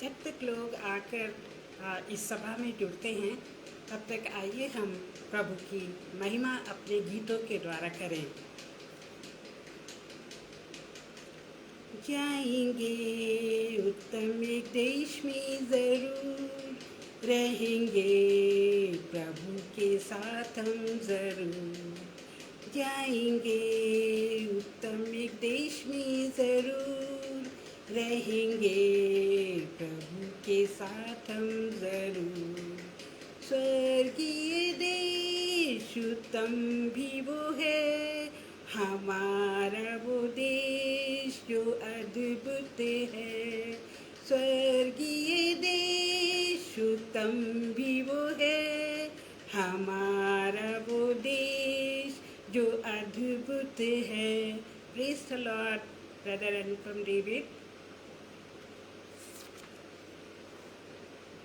जब तक लोग आकर इस सभा में जुड़ते हैं, तब तक आइए हम प्रभु की महिमा अपने गीतों के द्वारा करें। जाएंगे उत्तम एक देश में ज़रूर, रहेंगे प्रभु के साथ हम ज़रूर। जाएंगे उत्तम एक देश में ज़रूर, रहेंगे प्रभु के साथ हम ज़रूर। स्वर्गीय देश उत्तम भी वो है, हमारा वो देश जो अद्भुत है। स्वर्गीय देश उत्तम भी वो है, हमारा वो देश जो अद्भुत है। Praise the Lord, brother Anupam David.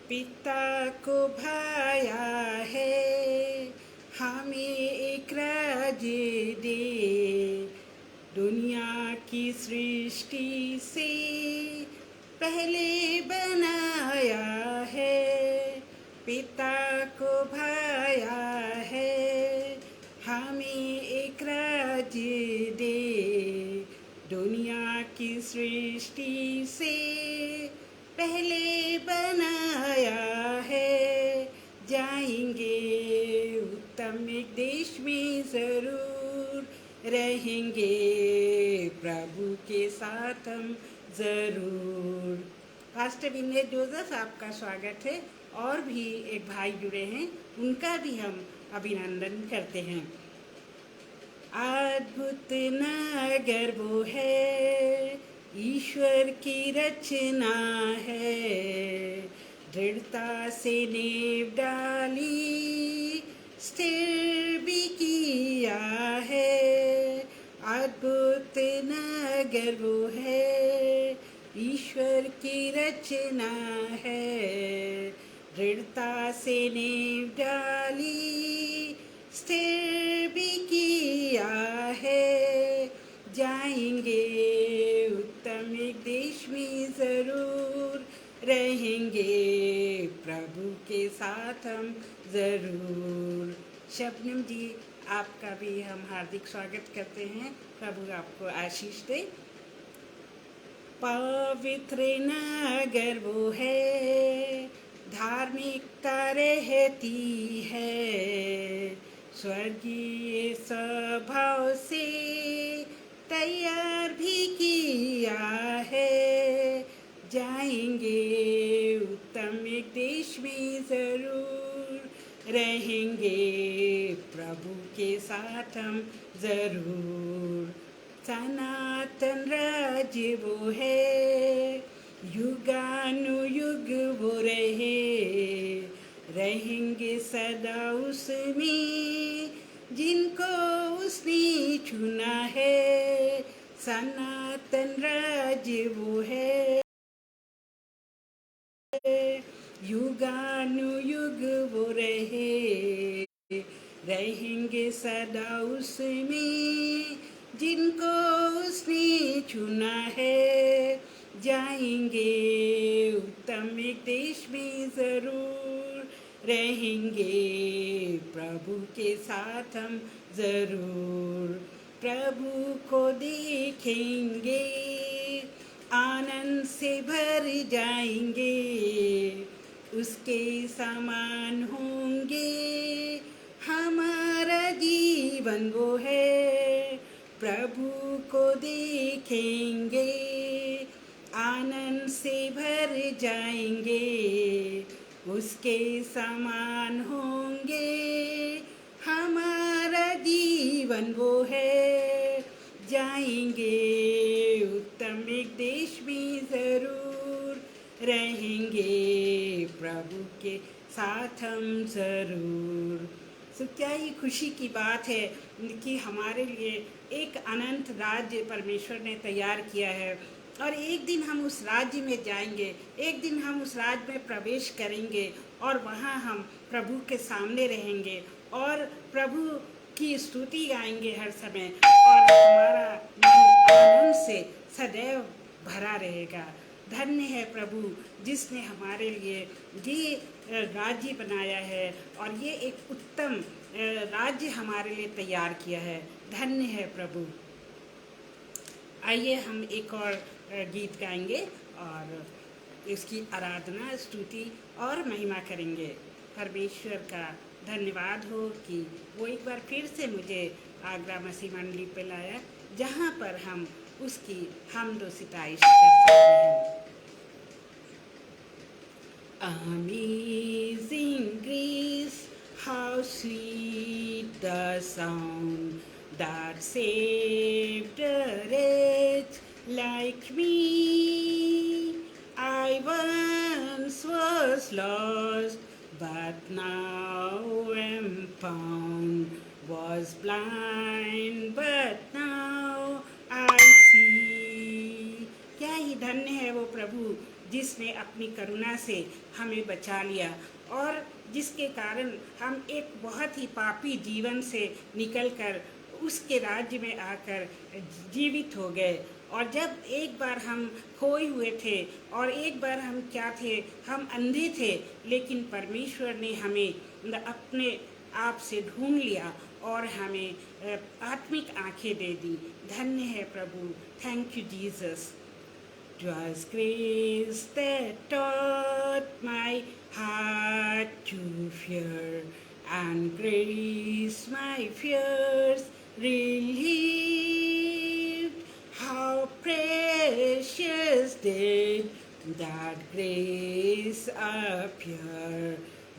पिता को भाया है हमें एक राज्य दे, दुनिया की सृष्टि से पहले बनाया है। पिता को भाया है हमें एक राज्य दे, दुनिया की सृष्टि से पहले बनाया है। जाएंगे उत्तम एक देश में ज़रूर, रहेंगे प्रभु के साथ हम ज़रूर। पास्टर विनय जोसेफ, आपका स्वागत है। और भी एक भाई जुड़े हैं, उनका भी हम अभिनंदन करते हैं। अद्भुत नगर वो है, ईश्वर की रचना है। दृढ़ता से नींव डाली, स्थिर भी किया है। अद्भुत नगर वो है, ईश्वर की रचना है। दृढ़ता से नींव डाली, स्थिर भी किया है। जाएंगे उत्तम एक देश में ज़रूर, रहेंगे प्रभु के साथ हम ज़रूर। शबनम जी, आपका भी हम हार्दिक स्वागत करते हैं। प्रभु आपको आशीष दे। पवित्र नगर वो है, धार्मिकता रहती है। स्वर्गीय स्वभाव से तैयार भी किया है। जाएंगे उत्तम एक देश में ज़रूर, रहेंगे प्रभु के साथ हम ज़रूर। सनातन राज्य वो है, युगानुयुग वो रहेंगे सदा उसमें जिनको उसने चुना है। सनातन राज्य वो है, युगानुयुग वो रहेंगे सदा उसमें जिनको उसने चुना है। जाएंगे उत्तम एक देश में ज़रूर, रहेंगे प्रभु के साथ हम ज़रूर। प्रभु को देखेंगे, आनंद से भर जाएंगे, उसके समान होंगे हमारा जीवन वो है। प्रभु को देखेंगे, आनंद से भर जाएंगे, उसके समान होंगे हमारा जीवन वो है। जाएंगे उत्तम एक देश में ज़रूर, रहेंगे प्रभु के साथ हम ज़रूर। सो क्या ही खुशी की बात है कि हमारे लिए एक अनंत राज्य परमेश्वर ने तैयार किया है, और एक दिन हम उस राज्य में जाएंगे, एक दिन हम उस राज्य में प्रवेश करेंगे, और वहाँ हम प्रभु के सामने रहेंगे और प्रभु की स्तुति गाएंगे हर समय, और हमारा मन आनंद से सदैव भरा रहेगा। धन्य है प्रभु जिसने हमारे लिए ये राज्य बनाया है और ये एक उत्तम राज्य हमारे लिए तैयार किया है। धन्य है प्रभु। आइए हम एक और गीत गाएंगे और इसकी आराधना, स्तुति और महिमा करेंगे। परमेश्वर का धन्यवाद हो कि वो एक बार फिर से मुझे आगरा मसीह मंडली पे लाया, जहाँ पर हम उसकी हम्द व सिताइश कर सकते हैं। Amazing grace, how sweet the sound that saved a wretch like me. I once was lost, but now am found. Was blind, but now I see. क्या ही धन्य है वो प्रभु जिसने अपनी करुणा से हमें बचा लिया और जिसके कारण हम एक बहुत ही पापी जीवन से निकलकर उसके राज्य में आकर जीवित हो गए। और जब एक बार हम खोए हुए थे और एक बार हम क्या थे, हम अंधे थे, लेकिन परमेश्वर ने हमें अपने आप से ढूंढ लिया और हमें आत्मिक आंखें दे दी। धन्य है प्रभु। Thank you Jesus. 'Twas grace that taught my heart to fear, and grace my fears relieved. How precious did that grace appear,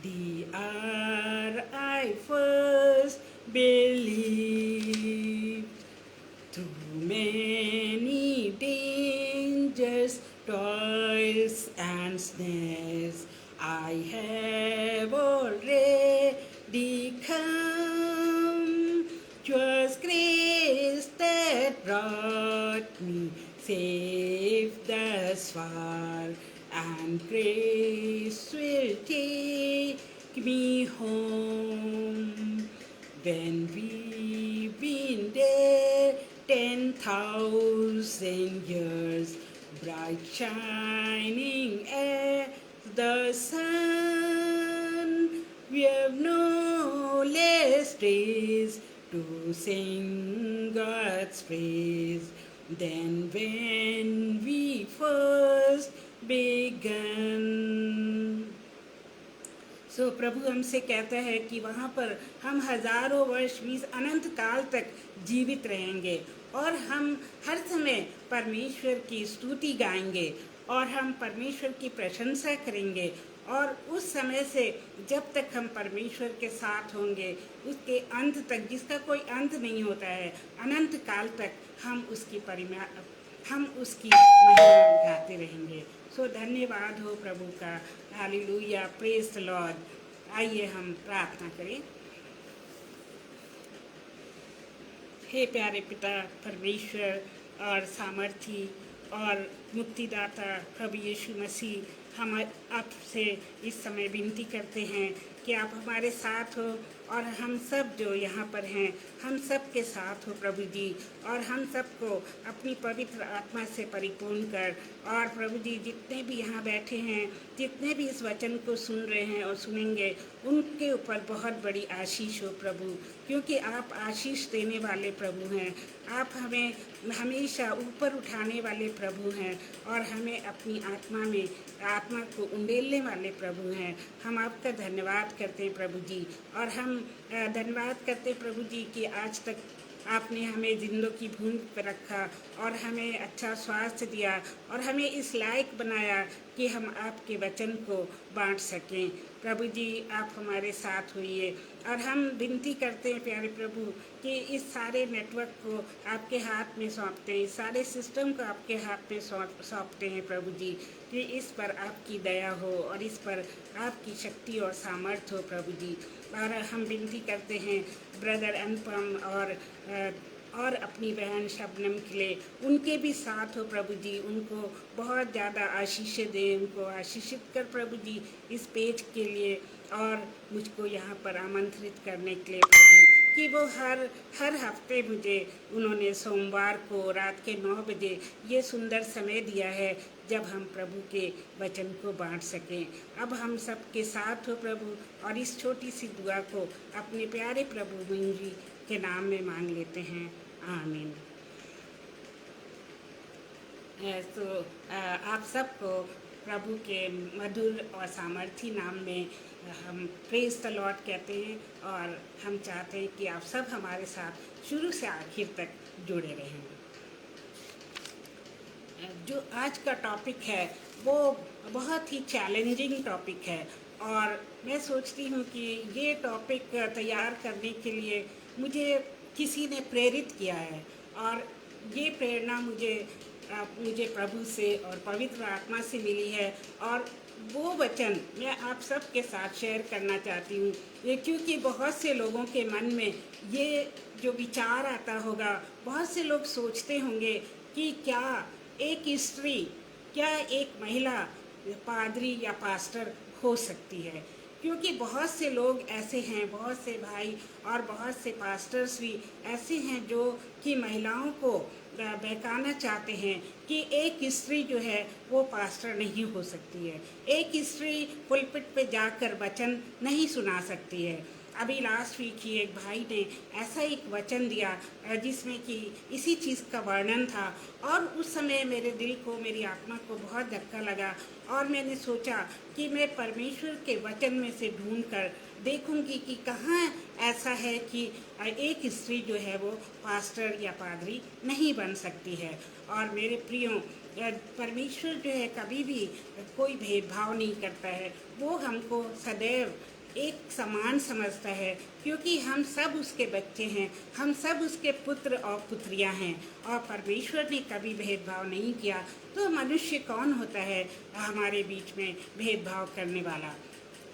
the hour I first believed. Through many dangers, toils and snares, I have already come. 'Twas grace that brought me safe thus far, and grace will take me home. When we've been there 10,000 years, bright shining as the sun, we have no less days to sing God's praise than when we first began. सो प्रभु हमसे कहता है कि वहाँ पर हम हजारों वर्ष 20 अनंत काल तक जीवित रहेंगे और हम हर समय परमेश्वर की स्तुति गाएंगे और हम परमेश्वर की प्रशंसा करेंगे। और उस समय से जब तक हम परमेश्वर के साथ होंगे, उसके अंत तक, जिसका कोई अंत नहीं होता है, अनंत काल तक हम उसकी महिमा गाते रहेंगे। सो धन्यवाद हो प्रभु का। Hallelujah, praise the Lord. आइए हम प्रार्थना करें। हे प्यारे पिता परमेश्वर और सामर्थी और मुक्तिदाता प्रभु यीशु मसीह, हम आपसे इस समय विनती करते हैं कि आप हमारे साथ हो और हम सब जो यहाँ पर हैं हम सब के साथ हो प्रभु जी, और हम सबको अपनी पवित्र आत्मा से परिपूर्ण कर। और प्रभु जी जितने भी यहाँ बैठे हैं, जितने भी इस वचन को सुन रहे हैं और सुनेंगे, उनके ऊपर बहुत बड़ी आशीष हो प्रभु, क्योंकि आप आशीष देने वाले प्रभु हैं। आप हमें हमेशा ऊपर उठाने वाले प्रभु हैं और हमें अपनी आत्मा को उंडेलने वाले प्रभु हैं। हम आपका धन्यवाद करते हैं प्रभु जी, और हम धन्यवाद करते हैं प्रभु जी कि आज तक आपने हमें जिंदों की भूमि पर रखा और हमें अच्छा स्वास्थ्य दिया और हमें इस लायक बनाया कि हम आपके वचन को बांट सकें। प्रभु जी आप हमारे साथ होइए, और हम विनती करते हैं प्यारे प्रभु कि इस सारे नेटवर्क को आपके हाथ में सौंपते हैं, इस सारे सिस्टम को आपके हाथ में सौंपते हैं प्रभु जी, कि इस पर आपकी दया हो और इस पर आपकी शक्ति और सामर्थ्य हो प्रभु जी। और हम विनती करते हैं ब्रदर अनुपम और अपनी बहन शबनम के लिए, उनके भी साथ हो प्रभु जी, उनको बहुत ज़्यादा आशीष दें, उनको आशीषित कर प्रभु जी इस पेज के लिए और मुझको यहाँ पर आमंत्रित करने के लिए प्रभु। कि वो हर हर हफ्ते मुझे उन्होंने सोमवार को रात के 9 बजे ये सुंदर समय दिया है जब हम प्रभु के वचन को बांट सकें। अब हम सब के साथ हो प्रभु, और इस छोटी सी दुआ को अपने प्यारे प्रभु जी के नाम में मांग लेते हैं। आमीन। तो आप सबको प्रभु के मधुर और सामर्थी नाम में हम प्रेज द लॉर्ड कहते हैं, और हम चाहते हैं कि आप सब हमारे साथ शुरू से आखिर तक जुड़े रहें। जो आज का टॉपिक है वो बहुत ही चैलेंजिंग टॉपिक है, और मैं सोचती हूँ कि ये टॉपिक तैयार करने के लिए मुझे किसी ने प्रेरित किया है, और ये प्रेरणा मुझे प्रभु से और पवित्र आत्मा से मिली है, और वो वचन मैं आप सब के साथ शेयर करना चाहती हूँ। ये क्योंकि बहुत से लोगों के मन में ये जो विचार आता होगा, बहुत से लोग सोचते होंगे कि क्या एक स्त्री, क्या एक महिला पादरी या पास्टर हो सकती है। क्योंकि बहुत से लोग ऐसे हैं, बहुत से भाई और बहुत से पास्टर्स भी ऐसे हैं जो कि महिलाओं को बहकाना चाहते हैं कि एक स्त्री जो है वो पास्टर नहीं हो सकती है, एक स्त्री पुलपिट पे जाकर वचन नहीं सुना सकती है। अभी लास्ट वीक ही एक भाई ने ऐसा एक वचन दिया जिसमें कि इसी चीज़ का वर्णन था, और उस समय मेरे दिल को, मेरी आत्मा को बहुत धक्का लगा, और मैंने सोचा कि मैं परमेश्वर के वचन में से ढूंढ कर देखूंगी कि कहाँ ऐसा है कि एक स्त्री जो है वो पास्टर या पादरी नहीं बन सकती है। और मेरे प्रियो, परमेश्वर जो है कभी भी कोई भेदभाव नहीं करता है, वो हमको सदैव एक समान समझता है, क्योंकि हम सब उसके बच्चे हैं, हम सब उसके पुत्र और पुत्रियां हैं, और परमेश्वर ने कभी भेदभाव नहीं किया। तो मनुष्य कौन होता है हमारे बीच में भेदभाव करने वाला।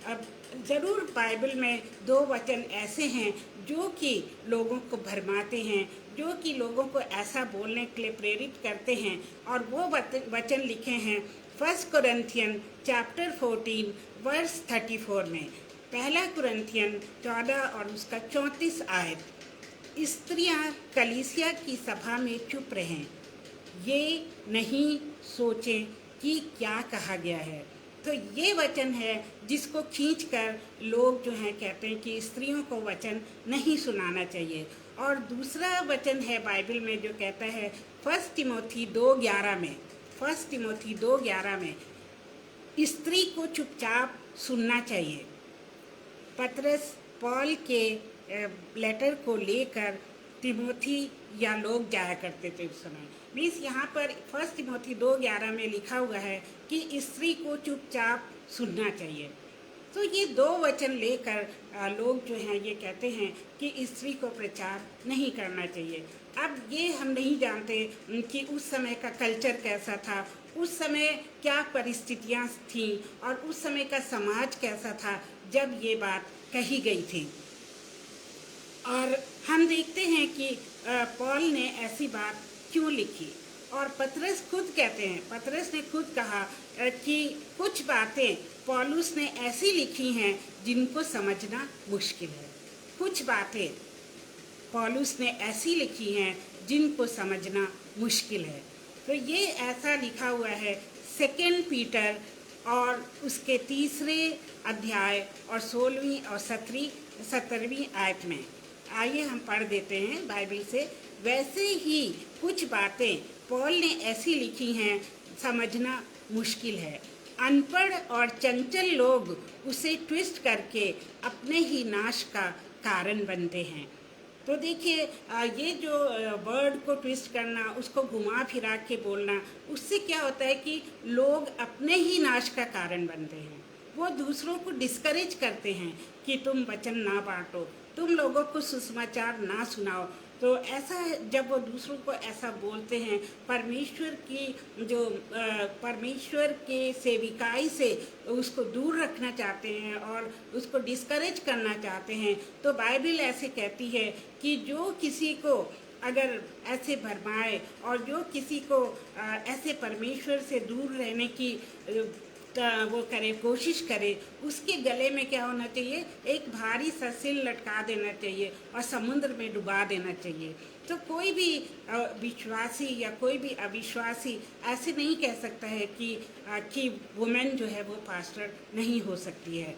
अब ज़रूर बाइबल में 2 वचन ऐसे हैं जो कि लोगों को भरमाते हैं, जो कि लोगों को ऐसा बोलने के लिए प्रेरित करते हैं, और वो वचन लिखे हैं 1 कुरिन्थियन चैप्टर 14 वर्स 34 में। 1 कुरिन्थियन 14 और उसका 34 आयत, स्त्रियां कलीसिया की सभा में चुप रहें, ये नहीं सोचें कि क्या कहा गया है। तो ये वचन है जिसको खींचकर लोग जो हैं कहते हैं कि स्त्रियों को वचन नहीं सुनाना चाहिए। और दूसरा वचन है बाइबल में जो कहता है 1 तिमोथी 2:11 में, 1 तिमोथी 2:11 में स्त्री को चुपचाप सुनना चाहिए। पतरस पॉल के लेटर को लेकर तिमोथी या लोग जाया करते थे उस समय। मीन्स यहाँ पर 1 तिमोथी 2:11 में लिखा हुआ है कि स्त्री को चुपचाप सुनना चाहिए। तो ये 2 वचन लेकर लोग जो हैं ये कहते हैं कि स्त्री को प्रचार नहीं करना चाहिए। अब ये हम नहीं जानते कि उस समय का कल्चर कैसा था, उस समय क्या परिस्थितियाँ थीं, और उस समय का समाज कैसा था जब ये बात कही गई थी। और हम देखते हैं कि पॉल ने ऐसी बात क्यों लिखी, और पतरस खुद कहते हैं, पतरस ने खुद कहा कि कुछ बातें पौलुस ने ऐसी लिखी हैं जिनको समझना मुश्किल है। कुछ बातें पौलुस ने ऐसी लिखी हैं जिनको समझना मुश्किल है। तो ये ऐसा लिखा हुआ है 2 पीटर और उसके 3 अध्याय और 16वीं और 17वीं आयत में। आइए हम पढ़ देते हैं बाइबल से। वैसे ही कुछ बातें पॉल ने ऐसी लिखी हैं समझना मुश्किल है। अनपढ़ और चंचल लोग उसे ट्विस्ट करके अपने ही नाश का कारण बनते हैं। तो देखिए ये जो वर्ड को ट्विस्ट करना, उसको घुमा फिरा के बोलना, उससे क्या होता है कि लोग अपने ही नाश का कारण बनते हैं। वो दूसरों को डिस्करेज करते हैं कि तुम वचन ना बांटो, तुम लोगों को सुसमाचार ना सुनाओ। तो ऐसा जब वो दूसरों को ऐसा बोलते हैं, परमेश्वर की जो परमेश्वर के सेविकाई से उसको दूर रखना चाहते हैं और उसको डिस्करेज करना चाहते हैं, तो बाइबल ऐसे कहती है कि जो किसी को अगर ऐसे भरमाए और जो किसी को ऐसे परमेश्वर से दूर रहने की वो करे, कोशिश करे, उसके गले में क्या होना चाहिए, एक भारी सा सिल लटका देना चाहिए और समुद्र में डुबा देना चाहिए। तो कोई भी विश्वासी या कोई भी अविश्वासी ऐसे नहीं कह सकता है कि वुमेन जो है वो पास्टर नहीं हो सकती है।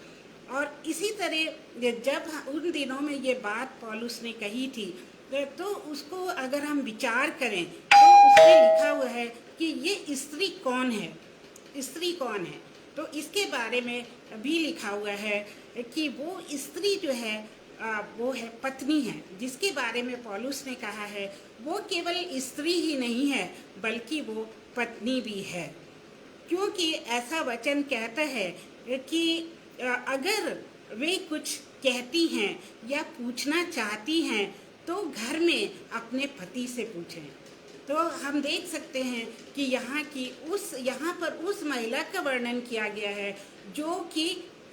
और इसी तरह जब उन दिनों में ये बात पौलुस ने कही थी, तो उसको अगर हम विचार करें तो उसमें लिखा हुआ है कि ये स्त्री कौन है, स्त्री कौन है। तो इसके बारे में भी लिखा हुआ है कि वो स्त्री जो है वो है पत्नी है, जिसके बारे में पौलुस ने कहा है वो केवल स्त्री ही नहीं है बल्कि वो पत्नी भी है। क्योंकि ऐसा वचन कहता है कि अगर वे कुछ कहती हैं या पूछना चाहती हैं तो घर में अपने पति से पूछें। तो हम देख सकते हैं कि यहाँ पर उस महिला का वर्णन किया गया है जो कि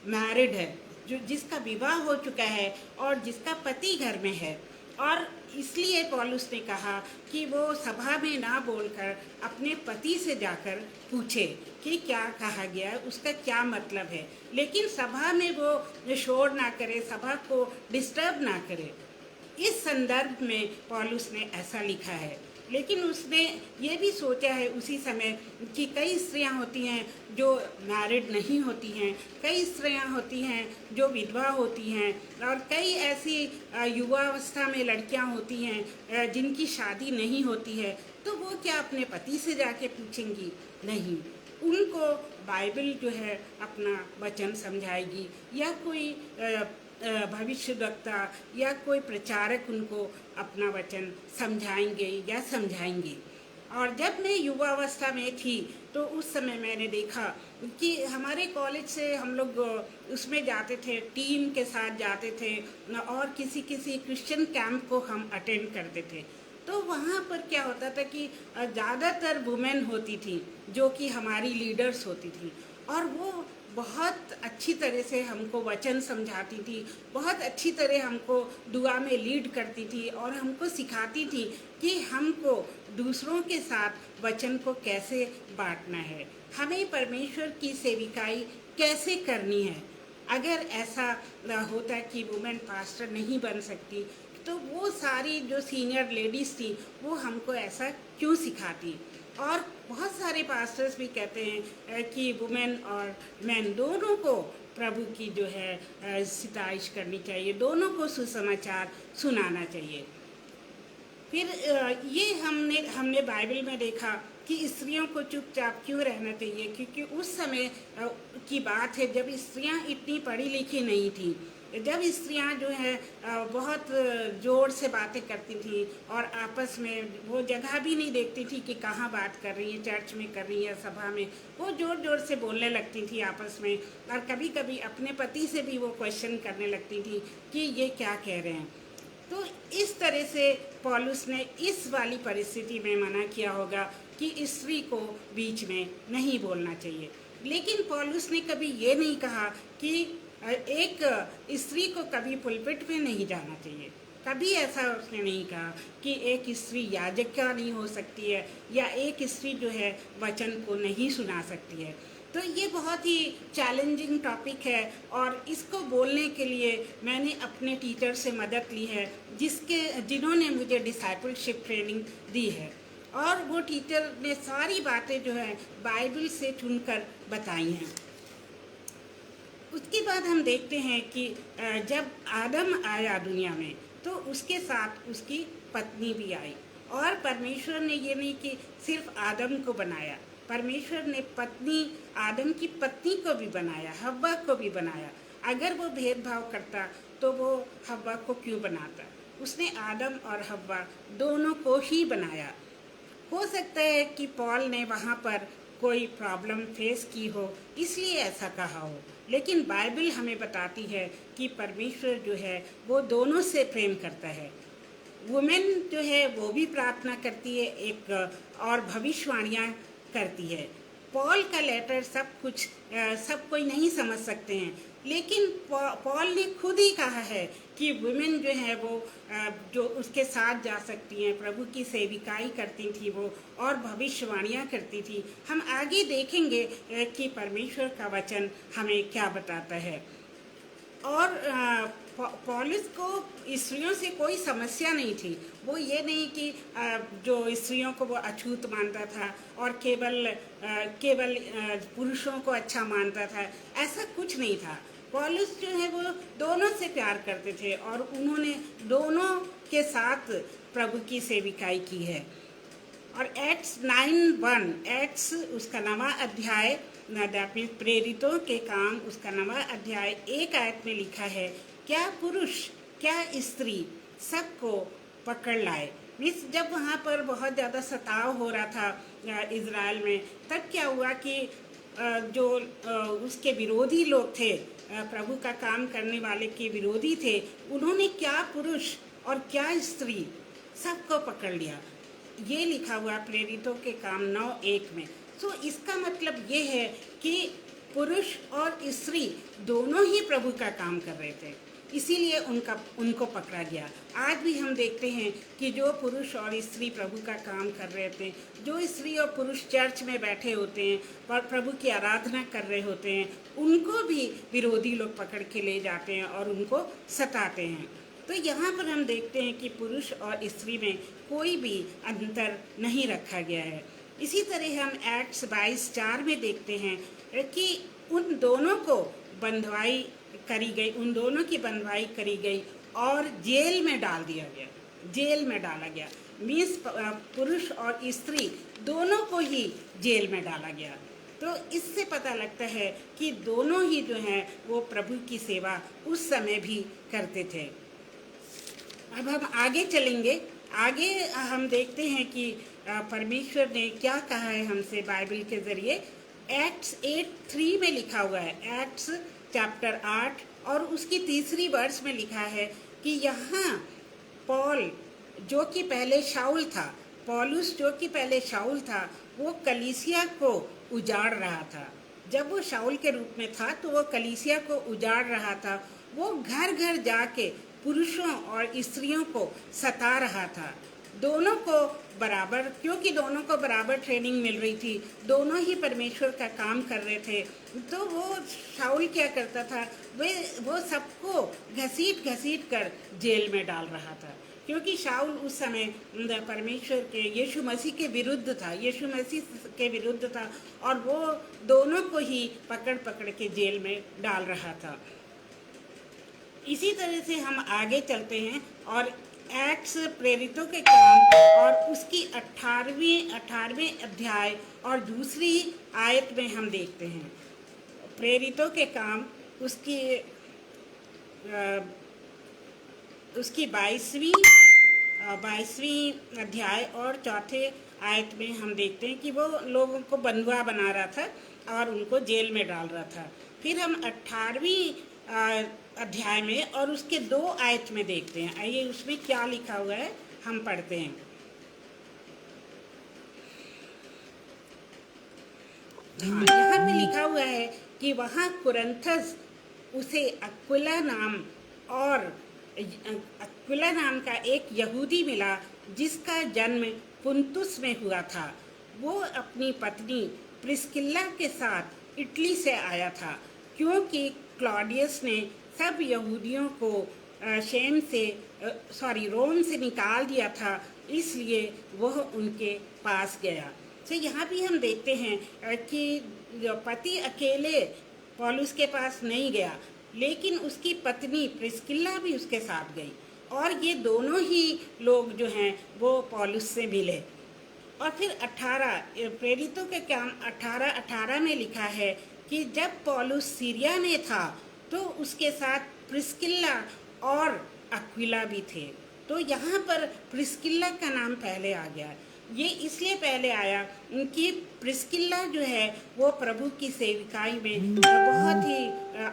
मैरिड है, जो जिसका विवाह हो चुका है और जिसका पति घर में है। और इसलिए पौलुस ने कहा कि वो सभा में ना बोलकर अपने पति से जाकर पूछे कि क्या कहा गया है, उसका क्या मतलब है। लेकिन सभा में वो शोर ना करे, सभा को डिस्टर्ब ना करे। इस संदर्भ में पौलुस ने ऐसा लिखा है। लेकिन उसने ये भी सोचा है उसी समय कि कई स्त्रियां होती हैं जो मैरिड नहीं होती हैं, कई स्त्रियां होती हैं जो विधवा होती हैं, और कई ऐसी युवावस्था में लड़कियां होती हैं जिनकी शादी नहीं होती है। तो वो क्या अपने पति से जाके पूछेंगी? नहीं, उनको बाइबल जो है अपना वचन समझाएगी, या कोई भविष्यवक्ता या कोई प्रचारक उनको अपना वचन समझाएंगे या समझाएंगे। और जब मैं युवावस्था में थी तो उस समय मैंने देखा कि हमारे कॉलेज से हम लोग उसमें जाते थे, टीम के साथ जाते थे, और किसी क्रिश्चियन कैंप को हम अटेंड करते थे। तो वहाँ पर क्या होता था कि ज़्यादातर वुमेन होती थी जो कि हमारी लीडर्स होती थी, और वो बहुत अच्छी तरह से हमको वचन समझाती थी, बहुत अच्छी तरह हमको दुआ में लीड करती थी और हमको सिखाती थी कि हमको दूसरों के साथ वचन को कैसे बांटना है, हमें परमेश्वर की सेविकाई कैसे करनी है। अगर ऐसा होता कि वुमेन पास्टर नहीं बन सकती तो वो सारी जो सीनियर लेडीज़ थी वो हमको ऐसा क्यों सिखाती। और बहुत सारे पास्टर्स भी कहते हैं कि वुमेन और मैन दोनों को प्रभु की जो है सिताइश करनी चाहिए, दोनों को सुसमाचार सुनाना चाहिए। फिर ये हमने बाइबल में देखा कि स्त्रियों को चुपचाप क्यों रहना चाहिए, क्योंकि उस समय की बात है जब स्त्रियां इतनी पढ़ी लिखी नहीं थी, जब स्त्रियां जो है बहुत ज़ोर से बातें करती थी और आपस में वो जगह भी नहीं देखती थी कि कहाँ बात कर रही है, चर्च में कर रही है, सभा में, वो ज़ोर ज़ोर से बोलने लगती थी आपस में, और कभी कभी अपने पति से भी वो क्वेश्चन करने लगती थी कि ये क्या कह रहे हैं। तो इस तरह से पौलुस ने इस वाली परिस्थिति में मना किया होगा कि स्त्री को बीच में नहीं बोलना चाहिए। लेकिन पौलुस ने कभी ये नहीं कहा कि एक स्त्री को कभी पुलपिट में नहीं जाना चाहिए, कभी ऐसा उसने नहीं कहा कि एक स्त्री याजकिया नहीं हो सकती है या एक स्त्री जो है वचन को नहीं सुना सकती है। तो ये बहुत ही चैलेंजिंग टॉपिक है, और इसको बोलने के लिए मैंने अपने टीचर से मदद ली है जिन्होंने मुझे डिसाइपलशिप ट्रेनिंग दी है, और वो टीचर ने सारी बातें जो है बाइबल से चुनकर बताई हैं। उसके बाद हम देखते हैं कि जब आदम आया दुनिया में तो उसके साथ उसकी पत्नी भी आई, और परमेश्वर ने ये नहीं कि सिर्फ आदम को बनाया, परमेश्वर ने आदम की पत्नी को भी बनाया, हव्वा को भी बनाया। अगर वो भेदभाव करता तो वो हव्वा को क्यों बनाता? उसने आदम और हव्वा दोनों को ही बनाया। हो सकता है कि पॉल ने वहाँ पर कोई प्रॉब्लम फेस की हो इसलिए ऐसा कहा हो, लेकिन बाइबल हमें बताती है कि परमेश्वर जो है वो दोनों से प्रेम करता है। वुमेन जो है वो भी प्रार्थना करती है एक, और भविष्यवाणियाँ करती है। पॉल का लेटर सब कोई नहीं समझ सकते हैं, लेकिन पॉल ने खुद ही कहा है कि वुमेन जो है वो जो उसके साथ जा सकती हैं, प्रभु की सेविकाई करती थी वो, और भविष्यवाणियाँ करती थी। हम आगे देखेंगे कि परमेश्वर का वचन हमें क्या बताता है। और पौलुस को स्त्रियों से कोई समस्या नहीं थी। वो ये नहीं कि जो स्त्रियों को वो अछूत मानता था और केवल पुरुषों को अच्छा मानता था, ऐसा कुछ नहीं था। पौलुस जो है वो दोनों से प्यार करते थे और उन्होंने दोनों के साथ प्रभु की सेविकाई की है। और एक्ट्स 9:1, एक्ट्स उसका नवा अध्याय, प्रेरितों के काम उसका नवा अध्याय 1 में लिखा है, क्या पुरुष क्या स्त्री सबको पकड़ लाए। मीन्स जब वहाँ पर बहुत ज़्यादा सताव हो रहा था इज़राइल में, तब क्या हुआ कि जो उसके विरोधी लोग थे, प्रभु का काम करने वाले के विरोधी थे, उन्होंने क्या पुरुष और क्या स्त्री सबको पकड़ लिया। ये लिखा हुआ प्रेरितों के काम 9:1 में। तो इसका मतलब ये है कि पुरुष और स्त्री दोनों ही प्रभु का काम कर रहे थे, इसीलिए उनको पकड़ा गया। आज भी हम देखते हैं कि जो पुरुष और स्त्री प्रभु का काम कर रहे थे, जो स्त्री और पुरुष चर्च में बैठे होते हैं और प्रभु की आराधना कर रहे होते हैं, उनको भी विरोधी लोग पकड़ के ले जाते हैं और उनको सताते हैं। तो यहाँ पर हम देखते हैं कि पुरुष और स्त्री में कोई भी अंतर नहीं रखा गया है। इसी तरह हम एक्ट्स 22:4 में देखते हैं कि उन दोनों को बंधवाई करी गई, उन दोनों की बंधवाई करी गई और जेल में डाल दिया गया, जेल में डाला गया। मीन्स पुरुष और स्त्री दोनों को ही जेल में डाला गया। तो इससे पता लगता है कि दोनों ही जो हैं वो प्रभु की सेवा उस समय भी करते थे। अब हम आगे चलेंगे। आगे हम देखते हैं कि परमेश्वर ने क्या कहा है हमसे बाइबल के ज़रिए। एक्ट्स 8:3 में लिखा हुआ है, एक्ट्स चैप्टर 8 और उसकी 3री वर्स में लिखा है कि यहाँ पॉल जो कि पहले शाऊल था, पौलुस जो कि पहले शाऊल था, वो कलीसिया को उजाड़ रहा था। जब वो शाऊल के रूप में था तो वो कलीसिया को उजाड़ रहा था। वो घर घर जाके पुरुषों और स्त्रियों को सता रहा था, दोनों को बराबर, क्योंकि दोनों को बराबर ट्रेनिंग मिल रही थी, दोनों ही परमेश्वर का काम कर रहे थे। तो वो शाऊल क्या करता था, वो सबको घसीट घसीट कर जेल में डाल रहा था, क्योंकि शाऊल उस समय परमेश्वर के यीशु मसीह के विरुद्ध था, यीशु मसीह के विरुद्ध था और वो दोनों को ही पकड़ पकड़ के जेल में डाल रहा था। इसी तरह से हम आगे चलते हैं और एक्ट्स प्रेरितों के काम और उसकी 18वें अध्याय और 2री आयत में हम देखते हैं। प्रेरितों के काम उसकी 22वीं अध्याय और 4थे आयत में हम देखते हैं कि वो लोगों को बंधुआ बना रहा था और उनको जेल में डाल रहा था। फिर हम 18वीं अध्याय में और उसके 2 आयत में देखते हैं। आइए उसमें क्या लिखा हुआ है हम पढ़ते हैं। हाँ, यहाँ पे लिखा हुआ है कि वहाँ कुरिन्थस उसे अक्विला नाम का एक यहूदी मिला जिसका जन्म पुन्तुस में हुआ था। वो अपनी पत्नी प्रिस्किल्ला के साथ इटली से आया था, क्योंकि क्लॉडियस ने सब यहूदियों को रोम से निकाल दिया था, इसलिए वह उनके पास गया। तो यहाँ भी हम देखते हैं कि जो पति अकेले पौलुस के पास नहीं गया, लेकिन उसकी पत्नी प्रिस्किल्ला भी उसके साथ गई और ये दोनों ही लोग जो हैं वो पौलुस से मिले। और फिर 18 प्रेरितों के काम 18 में लिखा है कि जब पौलुस सीरिया में था तो उसके साथ प्रिस्किल्ला और अक्विला भी थे। तो यहाँ पर प्रिस्किल्ला का नाम पहले आ गया। ये इसलिए पहले आया कि प्रिस्किल्ला जो है वो प्रभु की सेविकाई में बहुत ही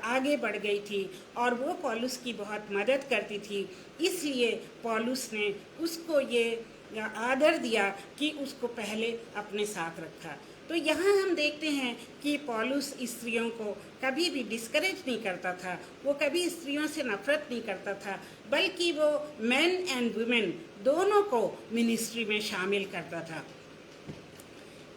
आगे बढ़ गई थी और वो पौलुस की बहुत मदद करती थी, इसलिए पौलुस ने उसको ये आदर दिया कि उसको पहले अपने साथ रखा। तो यहाँ हम देखते हैं कि पौलुस स्त्रियों को कभी भी डिस्करेज नहीं करता था, वो कभी स्त्रियों से नफरत नहीं करता था, बल्कि वो मेन एंड वुमेन दोनों को मिनिस्ट्री में शामिल करता था।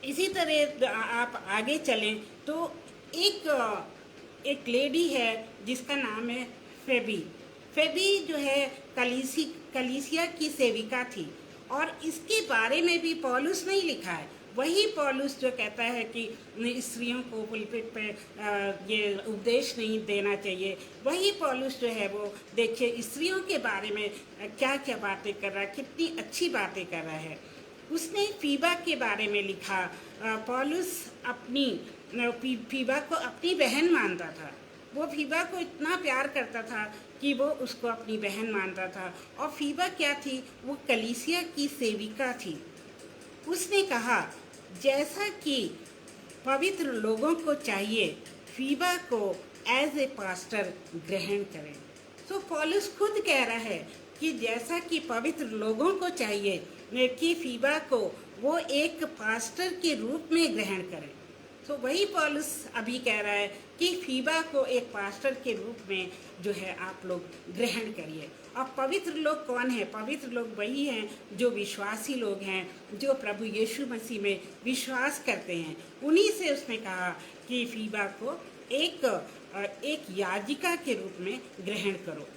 इसी तरह आप आगे चलें तो एक लेडी है जिसका नाम है फेबी। फेबी जो है कलीसिया की सेविका थी, और इसके बारे में भी पौलुस नहीं लिखा है। वही पौलुस जो कहता है कि स्त्रियों को पुलपिट पे ये उपदेश नहीं देना चाहिए, वही पौलुस जो है वो देखिए स्त्रियों के बारे में क्या क्या बातें कर रहा है, कितनी अच्छी बातें कर रहा है। उसने फीबा के बारे में लिखा। पौलुस फीबा को अपनी बहन मानता था। वो फीबा को इतना प्यार करता था कि वो उसको अपनी बहन मानता था। और फीबा क्या थी? वो कलीसिया की सेविका थी। उसने कहा जैसा कि पवित्र लोगों को चाहिए, फीबा को एज ए पास्टर ग्रहण करें। तो पौलुस खुद कह रहा है कि जैसा कि पवित्र लोगों को चाहिए कि फीबा को वो एक पास्टर के रूप में ग्रहण करें। तो वही पौलुस अभी कह रहा है कि फीबा को एक पास्टर के रूप में जो है आप लोग ग्रहण करिए। और पवित्र लोग कौन है? पवित्र लोग वही हैं जो विश्वासी लोग हैं, जो प्रभु यीशु मसीह में विश्वास करते हैं। उन्हीं से उसने कहा कि फीबा को एक याजिका के रूप में ग्रहण करो।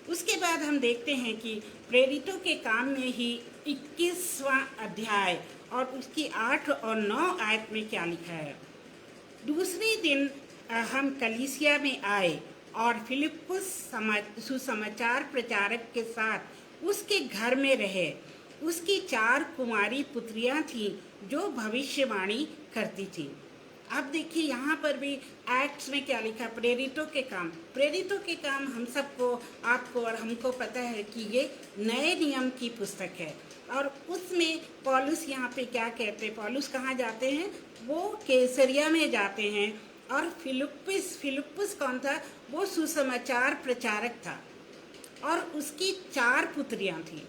उसके बाद हम देखते हैं कि प्रेरितों के काम में ही 21वां अध्याय और उसकी 8 और 9 आयत में क्या लिखा है। दूसरे दिन हम कलीसिया में आए और फिलिप्पुस सुसमाचार प्रचारक के साथ उसके घर में रहे। उसकी 4 कुमारी पुत्रियां थीं जो भविष्यवाणी करती थीं। अब देखिए यहाँ पर भी एक्ट्स में क्या लिखा, प्रेरितों के काम। प्रेरितों के काम हम सबको, आपको और हमको पता है कि ये नए नियम की पुस्तक है। और उसमें पौलुस यहाँ पे क्या कहते हैं, पौलुस कहाँ जाते हैं? वो कैसरिया में जाते हैं। और फिलिप्पुस कौन था? वो सुसमाचार प्रचारक था, और उसकी 4 पुत्रियाँ थीं।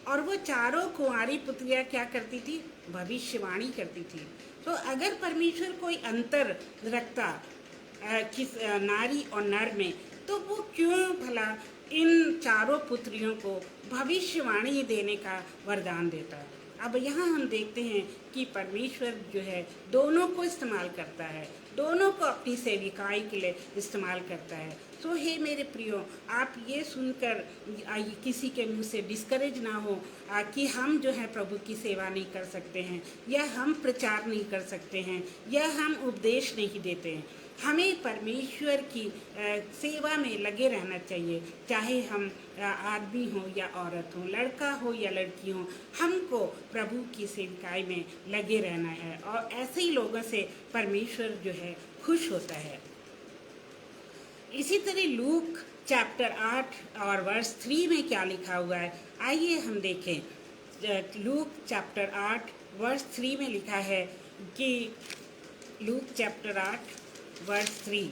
और वो चारों कुंवारी पुत्रियाँ क्या करती थी? भविष्यवाणी करती थी। तो अगर परमेश्वर कोई अंतर रखता किस नारी और नर में, तो वो क्यों भला इन चारों पुत्रियों को भविष्यवाणी देने का वरदान देता है? अब यहाँ हम देखते हैं कि परमेश्वर जो है दोनों को इस्तेमाल करता है, दोनों को अपनी सेविकाई के लिए इस्तेमाल करता है। तो हे मेरे प्रियो, आप ये सुनकर किसी के मुंह से डिस्करेज ना हो कि हम जो है प्रभु की सेवा नहीं कर सकते हैं, या हम प्रचार नहीं कर सकते हैं, या हम उपदेश नहीं देते हैं। हमें परमेश्वर की सेवा में लगे रहना चाहिए, चाहे हम आदमी हो या औरत हो, लड़का हो या लड़की हो, हमको प्रभु की सेविकाई में लगे रहना है। और ऐसे ही लोगों से परमेश्वर जो है खुश होता है। इसी तरह लूक चैप्टर 8 और वर्स 3 में क्या लिखा हुआ है, आइए हम देखें। लूक चैप्टर 8 वर्स 3 में लिखा है कि लूक चैप्टर 8 वर्स 3,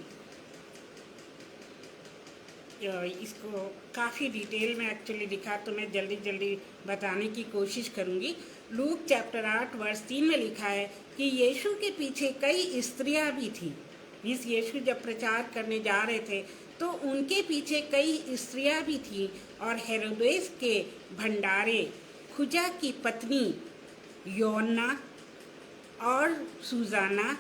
इसको काफ़ी डिटेल में एक्चुअली लिखा, तो मैं जल्दी बताने की कोशिश करूँगी। लूक चैप्टर 8 वर्स 3 में लिखा है कि यीशु के पीछे कई स्त्रियां भी थीं। इस यीशु जब प्रचार करने जा रहे थे तो उनके पीछे कई स्त्रियां भी थीं, और हेरोदेस के भंडारे, खुजा की पत्नी योन्ना और सुजाना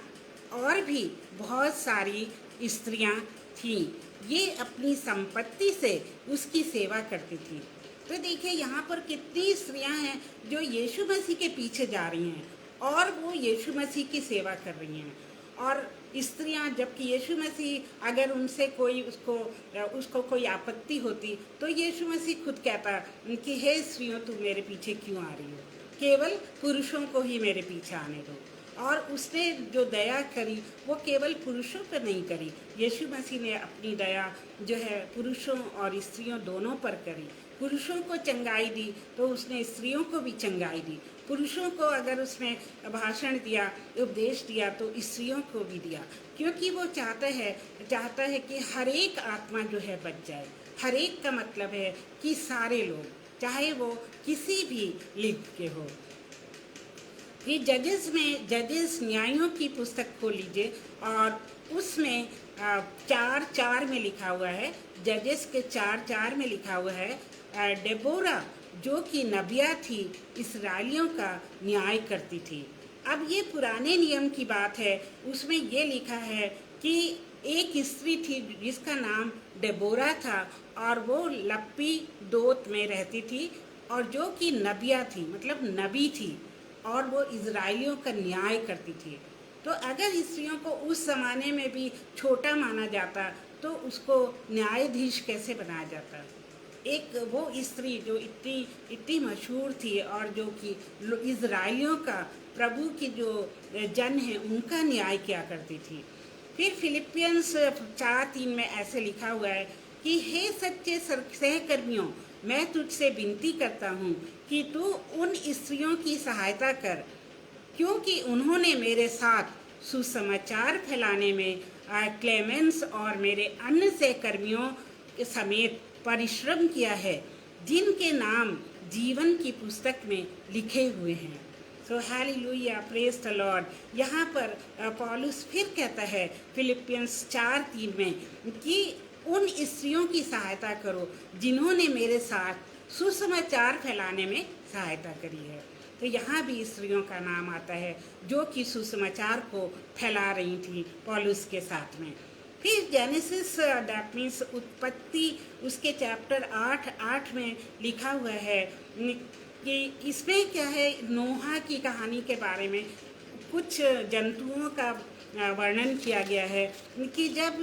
और भी बहुत सारी स्त्रियां थीं। ये अपनी संपत्ति से उसकी सेवा करती थी। तो देखिए यहाँ पर कितनी स्त्रियां हैं जो यीशु मसीह के पीछे जा रही हैं और वो यीशु मसीह की सेवा कर रही हैं। और स्त्रियां, जबकि यीशु मसीह अगर उनसे कोई उसको कोई आपत्ति होती तो यीशु मसीह खुद कहता कि हे स्त्रियों, तुम मेरे पीछे क्यों आ रही हो, केवल पुरुषों को ही मेरे पीछे आने दो। और उसने जो दया करी वो केवल पुरुषों पर नहीं करी, यीशु मसीह ने अपनी दया जो है पुरुषों और स्त्रियों दोनों पर करी। पुरुषों को चंगाई दी तो उसने स्त्रियों को भी चंगाई दी। पुरुषों को अगर उसने भाषण दिया, उपदेश दिया, तो स्त्रियों को भी दिया, क्योंकि वो चाहता है कि हर एक आत्मा जो है बच जाए। हर एक का मतलब है कि सारे लोग, चाहे वो किसी भी लिंग के हो। फिर जजेस न्यायों की पुस्तक खोल लीजिए और उसमें 4:4 में लिखा हुआ है, जजेस के 4:4 में लिखा हुआ है, डेबोरा जो कि नबिया थी, इसराइलियों का न्याय करती थी। अब ये पुराने नियम की बात है, उसमें ये लिखा है कि एक स्त्री थी जिसका नाम डेबोरा था और वो लप्पी दोत में रहती थी और जो कि नबिया थी, मतलब नबी थी, और वो इजराइलियों का न्याय करती थी। तो अगर स्त्रियों को उस ज़माने में भी छोटा माना जाता तो उसको न्यायाधीश कैसे बनाया जाता। एक वो स्त्री जो इतनी इतनी मशहूर थी और जो कि इजराइलियों का, प्रभु की जो जन है, उनका न्याय किया करती थी। फिर फिलिपियंस 4:3 में ऐसे लिखा हुआ है कि हे सच्चे सहकर्मियों, मैं तुझसे विनती करता हूँ कि तू उन स्त्रियों की सहायता कर, क्योंकि उन्होंने मेरे साथ सुसमाचार फैलाने में क्लेमेंस और मेरे अन्य सहकर्मियों के समेत परिश्रम किया है, जिनके नाम जीवन की पुस्तक में लिखे हुए हैं। सो हालेलुया, प्रेज द लॉर्ड। यहाँ पर पौलुस फिर कहता है फिलिपियंस 4:3 में कि उन स्त्रियों की सहायता करो जिन्होंने मेरे साथ सुसमाचार फैलाने में सहायता करी है। तो यहाँ भी स्त्रियों का नाम आता है जो कि सुसमाचार को फैला रही थी पौलुस के साथ में। फिर जेनेसिस दैट मीन्स उत्पत्ति, उसके चैप्टर 8:8 में लिखा हुआ है कि इसमें क्या है, नोहा की कहानी के बारे में कुछ जंतुओं का वर्णन किया गया है कि जब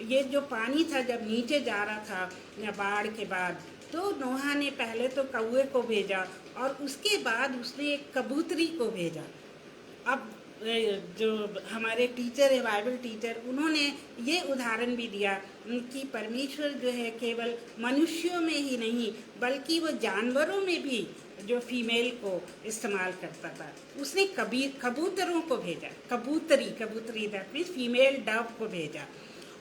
ये जो पानी था जब नीचे जा रहा था बाढ़ के बाद, तो नोहा ने पहले तो कौवे को भेजा और उसके बाद उसने एक कबूतरी को भेजा। अब जो हमारे टीचर है, बाइबल टीचर, उन्होंने ये उदाहरण भी दिया कि परमेश्वर जो है केवल मनुष्यों में ही नहीं बल्कि वो जानवरों में भी जो फीमेल को इस्तेमाल करता था। उसने कबूतरों को भेजा, कबूतरी दैट मीन्स फीमेल डव को भेजा।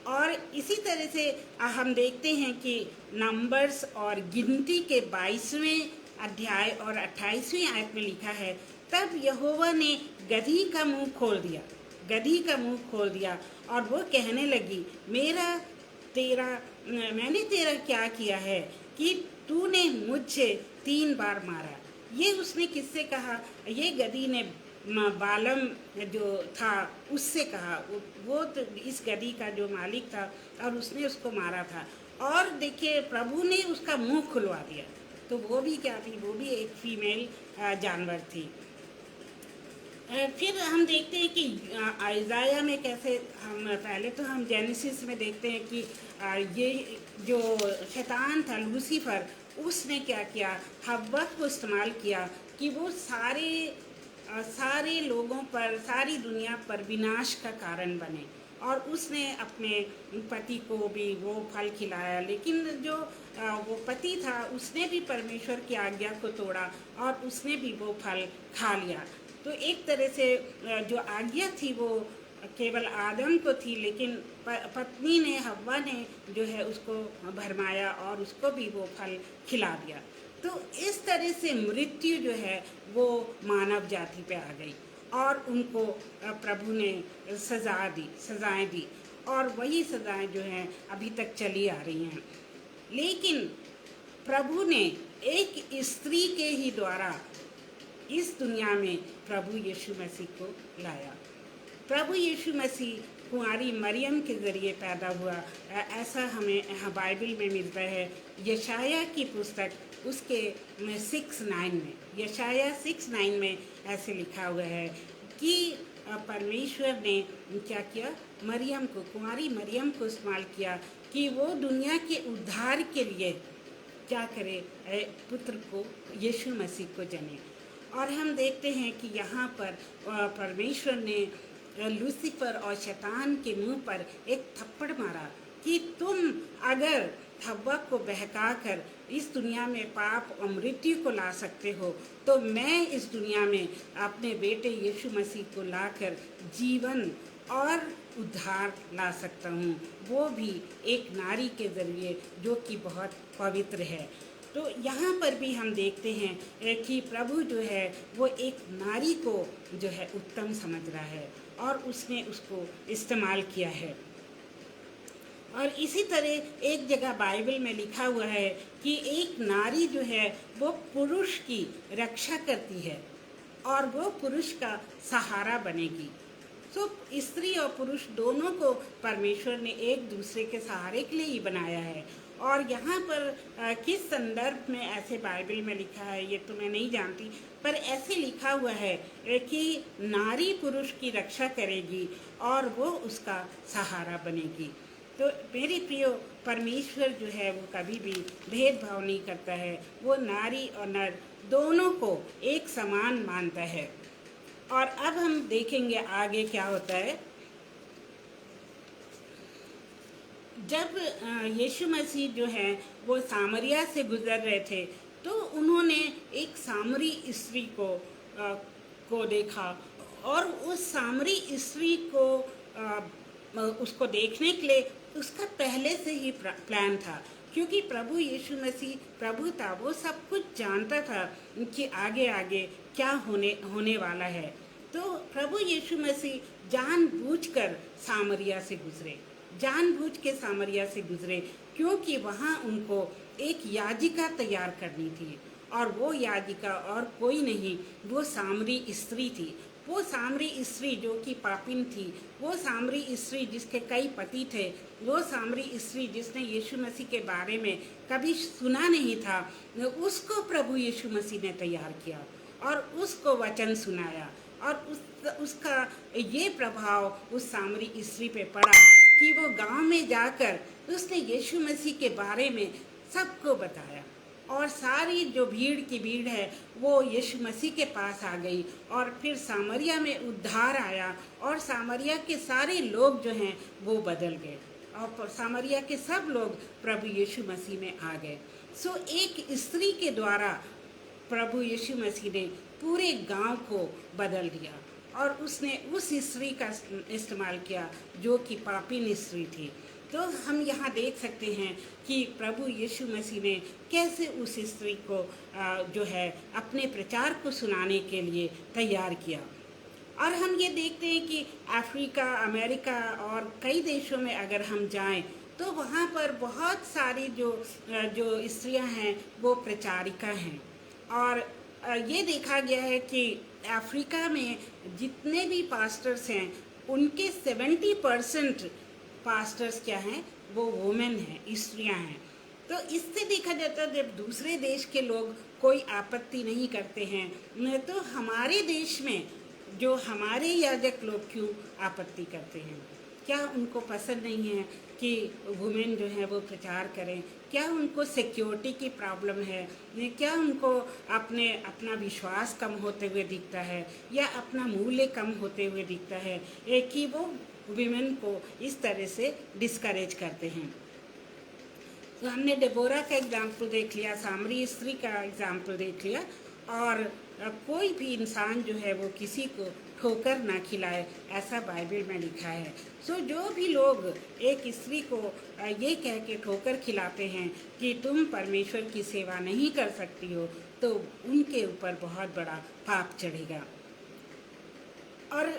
और इसी तरह से हम देखते हैं कि नंबर्स और गिनती के 22वें अध्याय और 28वीं आयत में लिखा है, तब यहोवा ने गधी का मुंह खोल दिया और वो कहने लगी, मैंने तेरा क्या किया है कि तूने मुझे 3 बार मारा। ये उसने किससे कहा? ये गधी ने बालम जो था उससे कहा। वो तो इस गधी का जो मालिक था और उसने उसको मारा था। और देखिए प्रभु ने उसका मुंह खुलवा दिया। तो वो भी क्या थी? वो भी एक फीमेल जानवर थी। फिर हम देखते हैं कि आइज़ाया में कैसे, हम जेनेसिस में देखते हैं कि ये जो शैतान था लूसीफर, उसने क्या किया, हव्वा को इस्तेमाल किया कि वो सारे लोगों पर, सारी दुनिया पर विनाश का कारण बने। और उसने अपने पति को भी वो फल खिलाया, लेकिन जो वो पति था उसने भी परमेश्वर की आज्ञा को तोड़ा और उसने भी वो फल खा लिया। तो एक तरह से जो आज्ञा थी वो केवल आदम को थी, लेकिन पत्नी ने, हव्वा ने जो है उसको भरमाया और उसको भी वो फल खिला दिया। तो इस तरह से मृत्यु जो है वो मानव जाति पे आ गई और उनको प्रभु ने सजाएं दी और वही सजाएं जो हैं अभी तक चली आ रही हैं। लेकिन प्रभु ने एक स्त्री के ही द्वारा इस दुनिया में प्रभु यीशु मसीह को लाया। प्रभु यीशु मसीह कुंवारी मरियम के ज़रिए पैदा हुआ, ऐसा हमें यहाँ बाइबल में मिलता है। यशाया की पुस्तक उसके 6:9 में, यशाया 6:9 में ऐसे लिखा हुआ है कि परमेश्वर ने क्या किया, कुंवारी मरियम को इस्तेमाल किया कि वो दुनिया के उद्धार के लिए क्या करे, पुत्र को, यीशु मसीह को जने। और हम देखते हैं कि यहाँ पर परमेश्वर ने लूसीफर और शैतान के मुंह पर एक थप्पड़ मारा कि तुम अगर हव्वा को बहकाकर इस दुनिया में पाप और मृत्यु को ला सकते हो, तो मैं इस दुनिया में अपने बेटे यीशु मसीह को लाकर जीवन और उद्धार ला सकता हूँ, वो भी एक नारी के ज़रिए जो कि बहुत पवित्र है। तो यहाँ पर भी हम देखते हैं कि प्रभु जो है वो एक नारी को जो है उत्तम समझ रहा है और उसने उसको इस्तेमाल किया है। और इसी तरह एक जगह बाइबल में लिखा हुआ है कि एक नारी जो है वो पुरुष की रक्षा करती है और वो पुरुष का सहारा बनेगी। तो स्त्री और पुरुष दोनों को परमेश्वर ने एक दूसरे के सहारे के लिए ही बनाया है। और यहाँ पर किस संदर्भ में ऐसे बाइबल में लिखा है ये तो मैं नहीं जानती, पर ऐसे लिखा हुआ है कि नारी पुरुष की रक्षा करेगी और वो उसका सहारा बनेगी। तो मेरे प्रियो, परमेश्वर जो है वो कभी भी भेदभाव नहीं करता है, वो नारी और नर दोनों को एक समान मानता है। और अब हम देखेंगे आगे क्या होता है। जब यीशु मसीह जो है वो सामरिया से गुजर रहे थे तो उन्होंने एक सामरी स्त्री को देखा और उस सामरी स्त्री को उसको देखने के लिए उसका पहले से ही प्लान था, क्योंकि प्रभु यीशु मसीह प्रभु था, वो सब कुछ जानता था कि आगे आगे क्या होने वाला है। तो प्रभु यीशु मसीह जानबूझकर सामरिया से गुजरे, जानबूझ के सामरिया से गुजरे, क्योंकि वहाँ उनको एक याजिका तैयार करनी थी और वो याजिका और कोई नहीं, वो सामरी स्त्री थी। वो सामरी स्त्री जो कि पापिन थी, वो सामरी स्त्री जिसके कई पति थे, वो सामरी स्त्री जिसने यीशु मसीह के बारे में कभी सुना नहीं था, उसको प्रभु यीशु मसीह ने तैयार किया और उसको वचन सुनाया। और उसका ये प्रभाव उस सामरी स्त्री पे पड़ा कि वो गांव में जाकर उसने यीशु मसीह के बारे में सबको बताया और सारी जो भीड़ की भीड़ है वो यीशु मसीह के पास आ गई और फिर सामरिया में उद्धार आया और सामरिया के सारे लोग जो हैं वो बदल गए और सामरिया के सब लोग प्रभु यीशु मसीह में आ गए। सो एक स्त्री के द्वारा प्रभु यीशु मसीह ने पूरे गांव को बदल दिया और उसने उस स्त्री का इस्तेमाल किया जो कि पापिन स्त्री थी। तो हम यहाँ देख सकते हैं कि प्रभु यीशु मसीह ने कैसे उस स्त्री को जो है अपने प्रचार को सुनाने के लिए तैयार किया। और हम ये देखते हैं कि अफ्रीका, अमेरिका और कई देशों में अगर हम जाएं तो वहाँ पर बहुत सारी जो स्त्रियाँ हैं वो प्रचारिका हैं। और ये देखा गया है कि अफ्रीका में जितने भी पास्टर्स हैं उनके 70% पास्टर्स क्या हैं, वो वुमेन हैं, स्त्रियां हैं। तो इससे देखा जाता है जब दूसरे देश के लोग कोई आपत्ति नहीं करते हैं तो हमारे देश में जो हमारे याजक लोग क्यों आपत्ति करते हैं? क्या उनको पसंद नहीं है कि वुमेन जो है वो प्रचार करें? क्या उनको सिक्योरिटी की प्रॉब्लम है? क्या उनको अपना विश्वास कम होते हुए दिखता है या अपना मूल्य कम होते हुए दिखता है कि वो विमेन को इस तरह से डिस्करेज करते हैं? तो हमने डेबोरा का एग्जाम्पल देख लिया, सामरी स्त्री का एग्जाम्पल देख लिया, और कोई भी इंसान जो है वो किसी को ठोकर ना खिलाए, ऐसा बाइबल में लिखा है। सो जो भी लोग एक स्त्री को ये कह के ठोकर खिलाते हैं कि तुम परमेश्वर की सेवा नहीं कर सकती हो, तो उनके ऊपर बहुत बड़ा पाप चढ़ेगा। और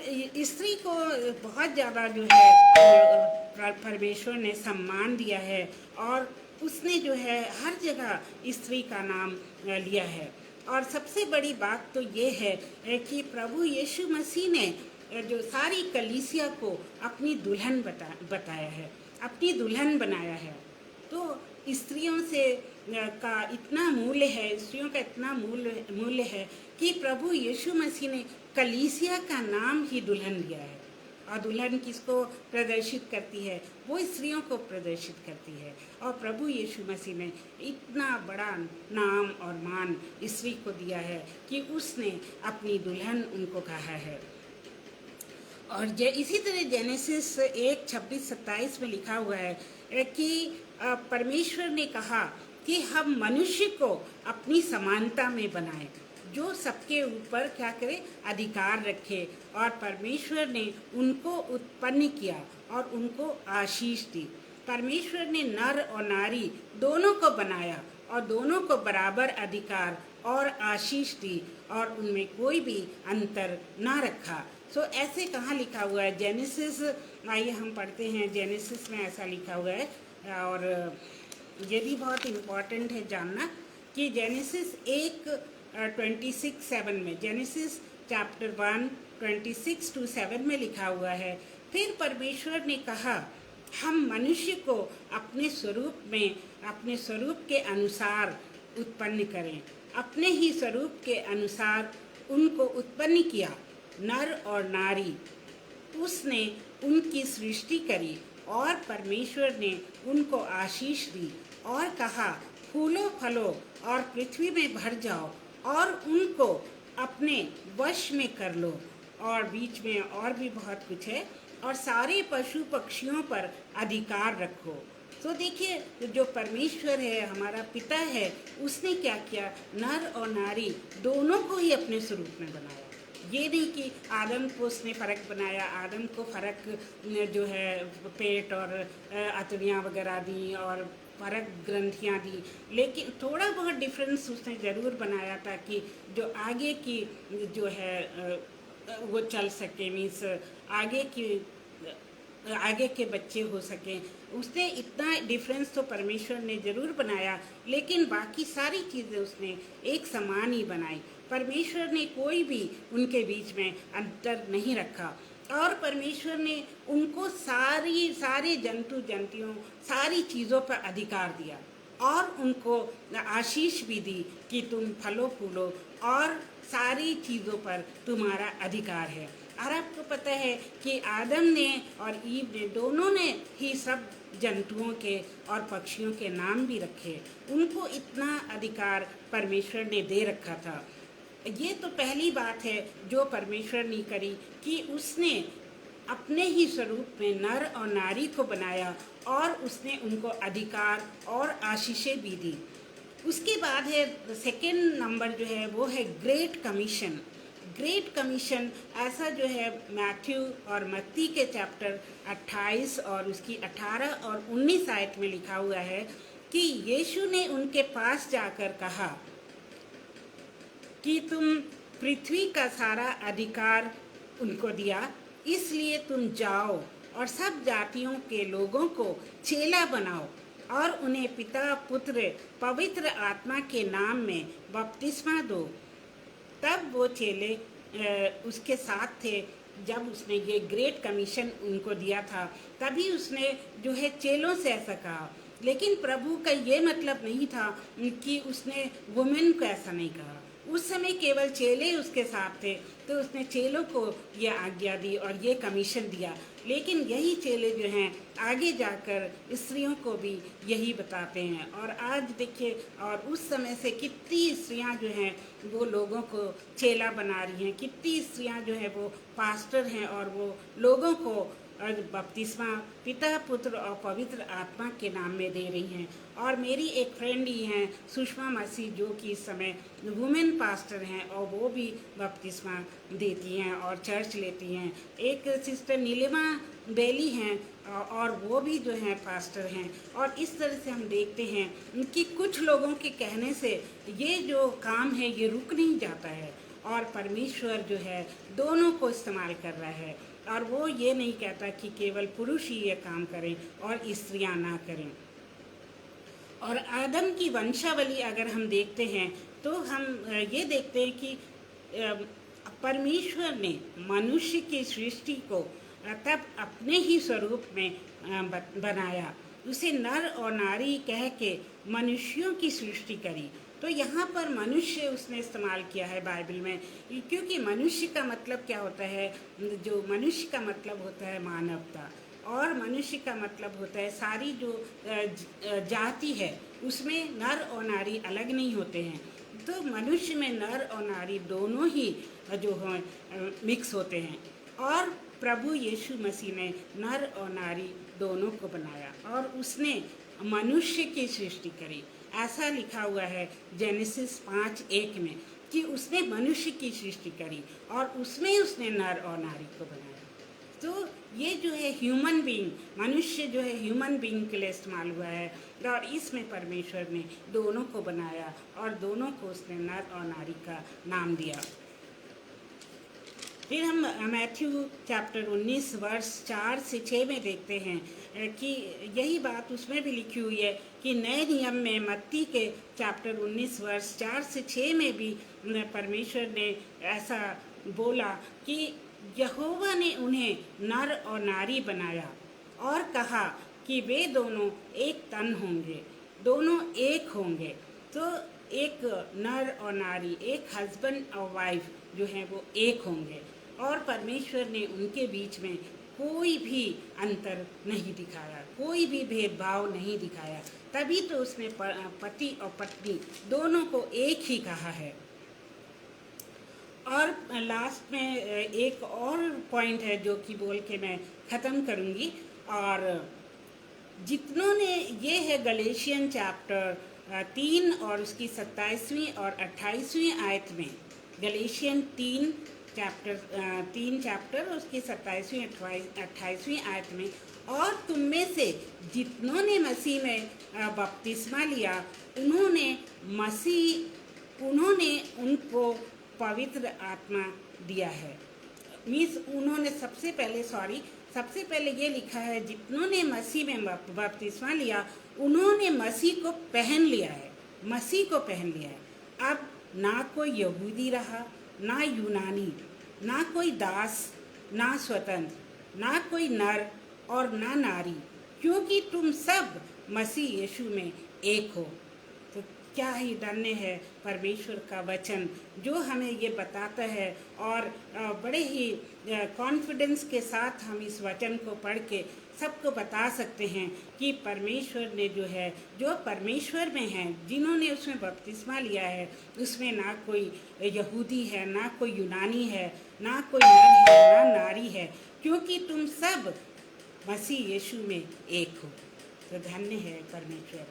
स्त्री को बहुत ज़्यादा जो है परमेश्वर ने सम्मान दिया है और उसने जो है हर जगह स्त्री का नाम लिया है। और सबसे बड़ी बात तो ये है कि प्रभु यीशु मसीह ने जो सारी कलीसिया को अपनी दुल्हन बताया है, अपनी दुल्हन बनाया है। तो स्त्रियों से का इतना मूल्य है, स्त्रियों का इतना मूल्य है कि प्रभु यीशु मसीह ने कलीसिया का नाम ही दुल्हन दिया है। और दुल्हन किसको प्रदर्शित करती है? वो स्त्रियों को प्रदर्शित करती है। और प्रभु यीशु मसीह ने इतना बड़ा नाम और मान स्त्री को दिया है कि उसने अपनी दुल्हन उनको कहा है। और इसी तरह जेनेसिस 1:26-27 में लिखा हुआ है कि परमेश्वर ने कहा कि हम मनुष्य को अपनी समानता में बनाएं, जो सबके ऊपर क्या करे, अधिकार रखे। और परमेश्वर ने उनको उत्पन्न किया और उनको आशीष दी। परमेश्वर ने नर और नारी दोनों को बनाया और दोनों को बराबर अधिकार और आशीष दी और उनमें कोई भी अंतर ना रखा। सो ऐसे कहाँ लिखा हुआ है? जेनेसिस, आइए हम पढ़ते हैं। जेनेसिस में ऐसा लिखा हुआ है, और ये भी बहुत इम्पॉर्टेंट है जानना कि जेनेसिस 1:26-7 में, जेनेसिस चैप्टर 1:26-7 में लिखा हुआ है, फिर परमेश्वर ने कहा हम मनुष्य को अपने स्वरूप में, अपने स्वरूप के अनुसार उत्पन्न करें। अपने ही स्वरूप के अनुसार उनको उत्पन्न किया, नर और नारी उसने उनकी सृष्टि करी। और परमेश्वर ने उनको आशीष दी और कहा फूलो फलो और पृथ्वी में भर जाओ और उनको अपने वश में कर लो। और बीच में और भी बहुत कुछ है, और सारे पशु पक्षियों पर अधिकार रखो। तो देखिए, जो परमेश्वर है, हमारा पिता है, उसने क्या किया? नर और नारी दोनों को ही अपने स्वरूप में बनाया। ये नहीं कि आदम को उसने फ़र्क बनाया, आदम को फ़र्क जो है पेट और अतड़ियाँ वगैरह दी और फ़र्क ग्रंथियाँ दी, लेकिन थोड़ा बहुत डिफरेंस उसने ज़रूर बनाया ताकि जो आगे की जो है वो चल सके, मीन्स आगे के बच्चे हो सकें। उसने इतना डिफरेंस तो परमेश्वर ने ज़रूर बनाया, लेकिन बाकी सारी चीज़ें उसने एक समान ही बनाई। परमेश्वर ने कोई भी उनके बीच में अंतर नहीं रखा, और परमेश्वर ने उनको सारे जंतु जंतुओं सारी चीज़ों पर अधिकार दिया और उनको आशीष भी दी कि तुम फलो फूलो और सारी चीज़ों पर तुम्हारा अधिकार है। और आपको पता है कि आदम ने और ईव ने, दोनों ने ही सब जंतुओं के और पक्षियों के नाम भी रखे। उनको इतना अधिकार परमेश्वर ने दे रखा था। ये तो पहली बात है जो परमेश्वर ने करी कि उसने अपने ही स्वरूप में नर और नारी को बनाया और उसने उनको अधिकार और आशीषें भी दी। उसके बाद है सेकेंड नंबर जो है वो है ग्रेट कमीशन। ग्रेट कमीशन ऐसा जो है मैथ्यू और मत्ती के चैप्टर 28 और उसकी 18 और 19 आयत में लिखा हुआ है कि यीशु ने उनके पास जाकर कहा कि तुम पृथ्वी का सारा अधिकार उनको दिया, इसलिए तुम जाओ और सब जातियों के लोगों को चेला बनाओ और उन्हें पिता पुत्र पवित्र आत्मा के नाम में बपतिस्मा दो। तब वो चेले उसके साथ थे। जब उसने ये ग्रेट कमीशन उनको दिया था, तभी उसने जो है चेलों से ऐसा कहा। लेकिन प्रभु का ये मतलब नहीं था कि उसने वुमेन को ऐसा नहीं कहा। उस समय केवल चेले उसके साथ थे, तो उसने चेलों को ये आज्ञा दी और ये कमीशन दिया। लेकिन यही चेले जो हैं आगे जाकर स्त्रियों को भी यही बताते हैं। और आज देखिए, और उस समय से कितनी स्त्रियां जो हैं वो लोगों को चेला बना रही हैं, कितनी स्त्रियां जो है वो पास्टर हैं और वो लोगों को बपतिस्मा पिता पुत्र और पवित्र आत्मा के नाम में दे रही हैं। और मेरी एक फ्रेंड ही हैं सुषमा मसीह, जो कि इस समय वुमेन पास्टर हैं और वो भी बपतिस्मा देती हैं और चर्च लेती हैं। एक सिस्टर नीलिमा बेली हैं और वो भी जो हैं पास्टर हैं। और इस तरह से हम देखते हैं कि कुछ लोगों के कहने से ये जो काम है ये रुक नहीं जाता है, और परमेश्वर जो है दोनों को इस्तेमाल कर रहा है। और वो ये नहीं कहता कि केवल पुरुष ही ये काम करें और स्त्रियां ना करें। और आदम की वंशावली अगर हम देखते हैं तो हम ये देखते हैं कि परमेश्वर ने मनुष्य की सृष्टि को तब अपने ही स्वरूप में बनाया। उसे नर और नारी कह के मनुष्यों की सृष्टि करी। तो यहाँ पर मनुष्य उसने इस्तेमाल किया है बाइबल में, क्योंकि मनुष्य का मतलब क्या होता है? जो मनुष्य का मतलब होता है मानवता, और मनुष्य का मतलब होता है सारी जो जाति है उसमें नर और नारी अलग नहीं होते हैं। तो मनुष्य में नर और नारी दोनों ही जो हैं मिक्स होते हैं। और प्रभु यीशु मसीह ने नर और नारी दोनों को बनाया और उसने मनुष्य की सृष्टि करी। ऐसा लिखा हुआ है जेनेसिस 5:1 में कि उसने मनुष्य की सृष्टि करी और उसमें उसने नर और नारी को बनाया। तो ये जो है ह्यूमन बीइंग, मनुष्य जो है ह्यूमन बीइंग के लिए इस्तेमाल हुआ है, और इसमें परमेश्वर ने दोनों को बनाया और दोनों को उसने नर और नारी का नाम दिया। फिर हम मैथ्यू चैप्टर 19 वर्ष 4 से 6 में देखते हैं कि यही बात उसमें भी लिखी हुई है कि नए नियम में मत्ती के चैप्टर 19 वर्ष 4 से 6 में भी परमेश्वर ने ऐसा बोला कि यहोवा ने उन्हें नर और नारी बनाया और कहा कि वे दोनों एक तन होंगे, दोनों एक होंगे। तो एक नर और नारी, एक हस्बैंड और वाइफ जो हैं वो एक होंगे, और परमेश्वर ने उनके बीच में कोई भी अंतर नहीं दिखाया, कोई भी भेदभाव नहीं दिखाया। तभी तो उसने पति और पत्नी दोनों को एक ही कहा है। और लास्ट में एक और पॉइंट है जो कि बोल के मैं ख़त्म करूँगी, और जितनों ने, ये है गलेशियन चैप्टर 3 और उसकी 27वीं और 28वीं आयत में, गलेशियन 3 चैप्टर और उसकी 27वीं 28वीं आयत में, और तुम में से जितनों ने मसीह में बपतिस्मा लिया उन्होंने उनको पवित्र आत्मा दिया है। मीन्स उन्होंने सबसे पहले ये लिखा है, जितनों ने मसीह में बपतिस्मा लिया उन्होंने मसीह को पहन लिया है, मसीह को पहन लिया है। अब ना कोई यहूदी रहा, ना यूनानी, ना कोई दास, ना स्वतंत्र, ना कोई नर और ना नारी, क्योंकि तुम सब मसीह यीशु में एक हो। तो क्या ही धन्य है परमेश्वर का वचन जो हमें ये बताता है, और बड़े ही कॉन्फिडेंस के साथ हम इस वचन को पढ़ के सबको बता सकते हैं कि परमेश्वर ने जो परमेश्वर में हैं, जिन्होंने उसमें बपतिस्मा लिया है, उसमें ना कोई यहूदी है, ना कोई यूनानी है, ना कोई नर है, ना नारी है, क्योंकि तुम सब मसीह यीशु में एक हो। तो धन्य है परमेश्वर।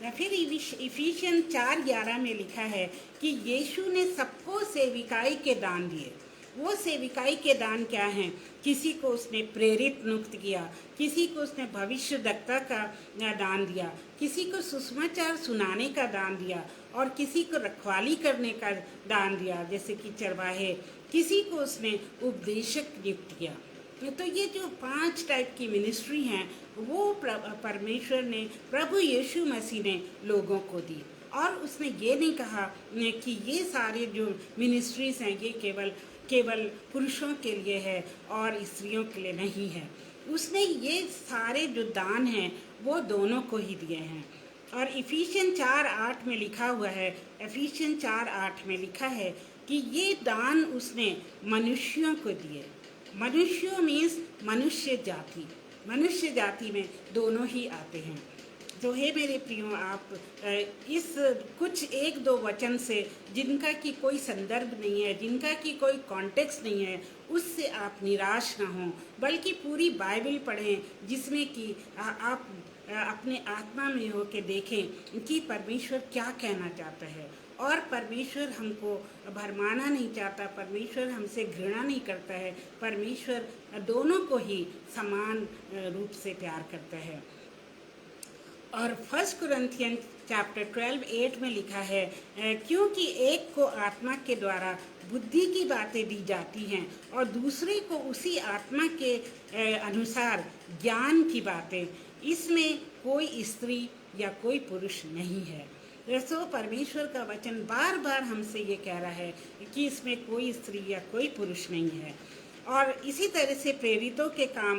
फिर इफिशियन 4:11 में लिखा है कि यीशु ने सबको सेविकाई के दान दिए। वो सेविकाई के दान क्या हैं? किसी को उसने प्रेरित नियुक्त किया, किसी को उसने भविष्यद्वक्ता का दान दिया, किसी को सुसमाचार सुनाने का दान दिया, और किसी को रखवाली करने का दान दिया जैसे कि चरवाहे, किसी को उसने उपदेशक नियुक्त किया। तो ये जो 5 टाइप की मिनिस्ट्री हैं वो परमेश्वर ने, प्रभु यीशु मसीह ने लोगों को दी। और उसने ये नहीं कहा कि ये सारे जो मिनिस्ट्रीज हैं ये केवल पुरुषों के लिए है और स्त्रियों के लिए नहीं है। उसने ये सारे जो दान हैं वो दोनों को ही दिए हैं। और इफिशियन 4:8 में लिखा हुआ है, इफिशियन 4:8 में लिखा है कि ये दान उसने मनुष्यों को दिए। मनुष्यों मीन्स मनुष्य जाति में दोनों ही आते हैं। तो हे मेरे प्रियो, आप इस कुछ 1-2 वचन से, जिनका कि कोई संदर्भ नहीं है, जिनका कि कोई कॉन्टेक्स्ट नहीं है, उससे आप निराश ना हों, बल्कि पूरी बाइबल पढ़ें, जिसमें कि आप अपने आत्मा में हो के देखें कि परमेश्वर क्या कहना चाहता है। और परमेश्वर हमको भरमाना नहीं चाहता, परमेश्वर हमसे घृणा नहीं करता है, परमेश्वर दोनों को ही समान रूप से प्यार करता है। और 1 कुरिन्थियन चैप्टर 12:8 में लिखा है, क्योंकि एक को आत्मा के द्वारा बुद्धि की बातें दी जाती हैं और दूसरे को उसी आत्मा के अनुसार ज्ञान की बातें। इसमें कोई स्त्री या कोई पुरुष नहीं है। सो परमेश्वर का वचन बार बार हमसे ये कह रहा है कि इसमें कोई स्त्री या कोई पुरुष नहीं है। और इसी तरह से प्रेरितों के काम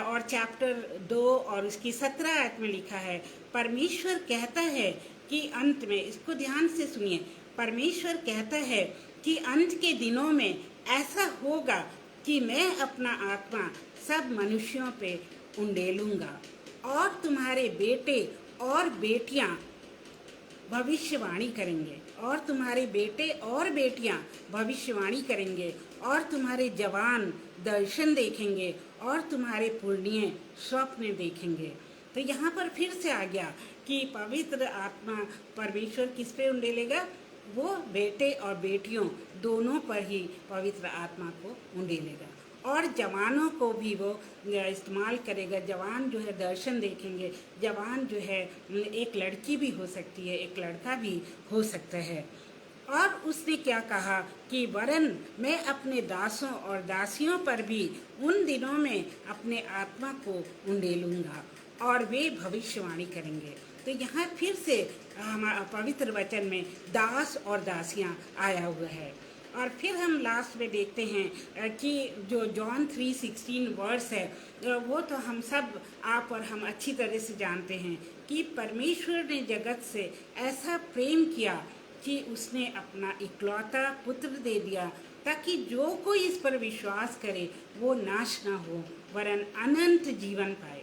और चैप्टर 2 और उसकी 17 आयत में लिखा है, परमेश्वर कहता है कि अंत में, इसको ध्यान से सुनिए, परमेश्वर कहता है कि अंत के दिनों में ऐसा होगा कि मैं अपना आत्मा सब मनुष्यों पे उंडेलूंगा और तुम्हारे बेटे और बेटियां भविष्यवाणी करेंगे, और तुम्हारे बेटे और बेटियां भविष्यवाणी करेंगे, और तुम्हारे जवान दर्शन देखेंगे, और तुम्हारे पुरनिये स्वप्न देखेंगे। तो यहाँ पर फिर से आ गया कि पवित्र आत्मा परमेश्वर किस पे उंडेलेगा? वो बेटे और बेटियों दोनों पर ही पवित्र आत्मा को उंडेलेगा। और जवानों को भी वो इस्तेमाल करेगा। जवान जो है दर्शन देखेंगे, जवान जो है एक लड़की भी हो सकती है, एक लड़का भी हो सकता है। और उसने क्या कहा कि वरन मैं अपने दासों और दासियों पर भी उन दिनों में अपने आत्मा को उंडेलूंगा और वे भविष्यवाणी करेंगे। तो यहाँ फिर से हमारा पवित्र वचन में दास और दासियाँ आया हुआ है। और फिर हम लास्ट में देखते हैं कि जो जॉन 3:16 वर्स है, वो तो हम सब, आप और हम अच्छी तरह से जानते हैं कि परमेश्वर ने जगत से ऐसा प्रेम किया कि उसने अपना इकलौता पुत्र दे दिया, ताकि जो कोई इस पर विश्वास करे वो नाश ना हो वरन अनंत जीवन पाए।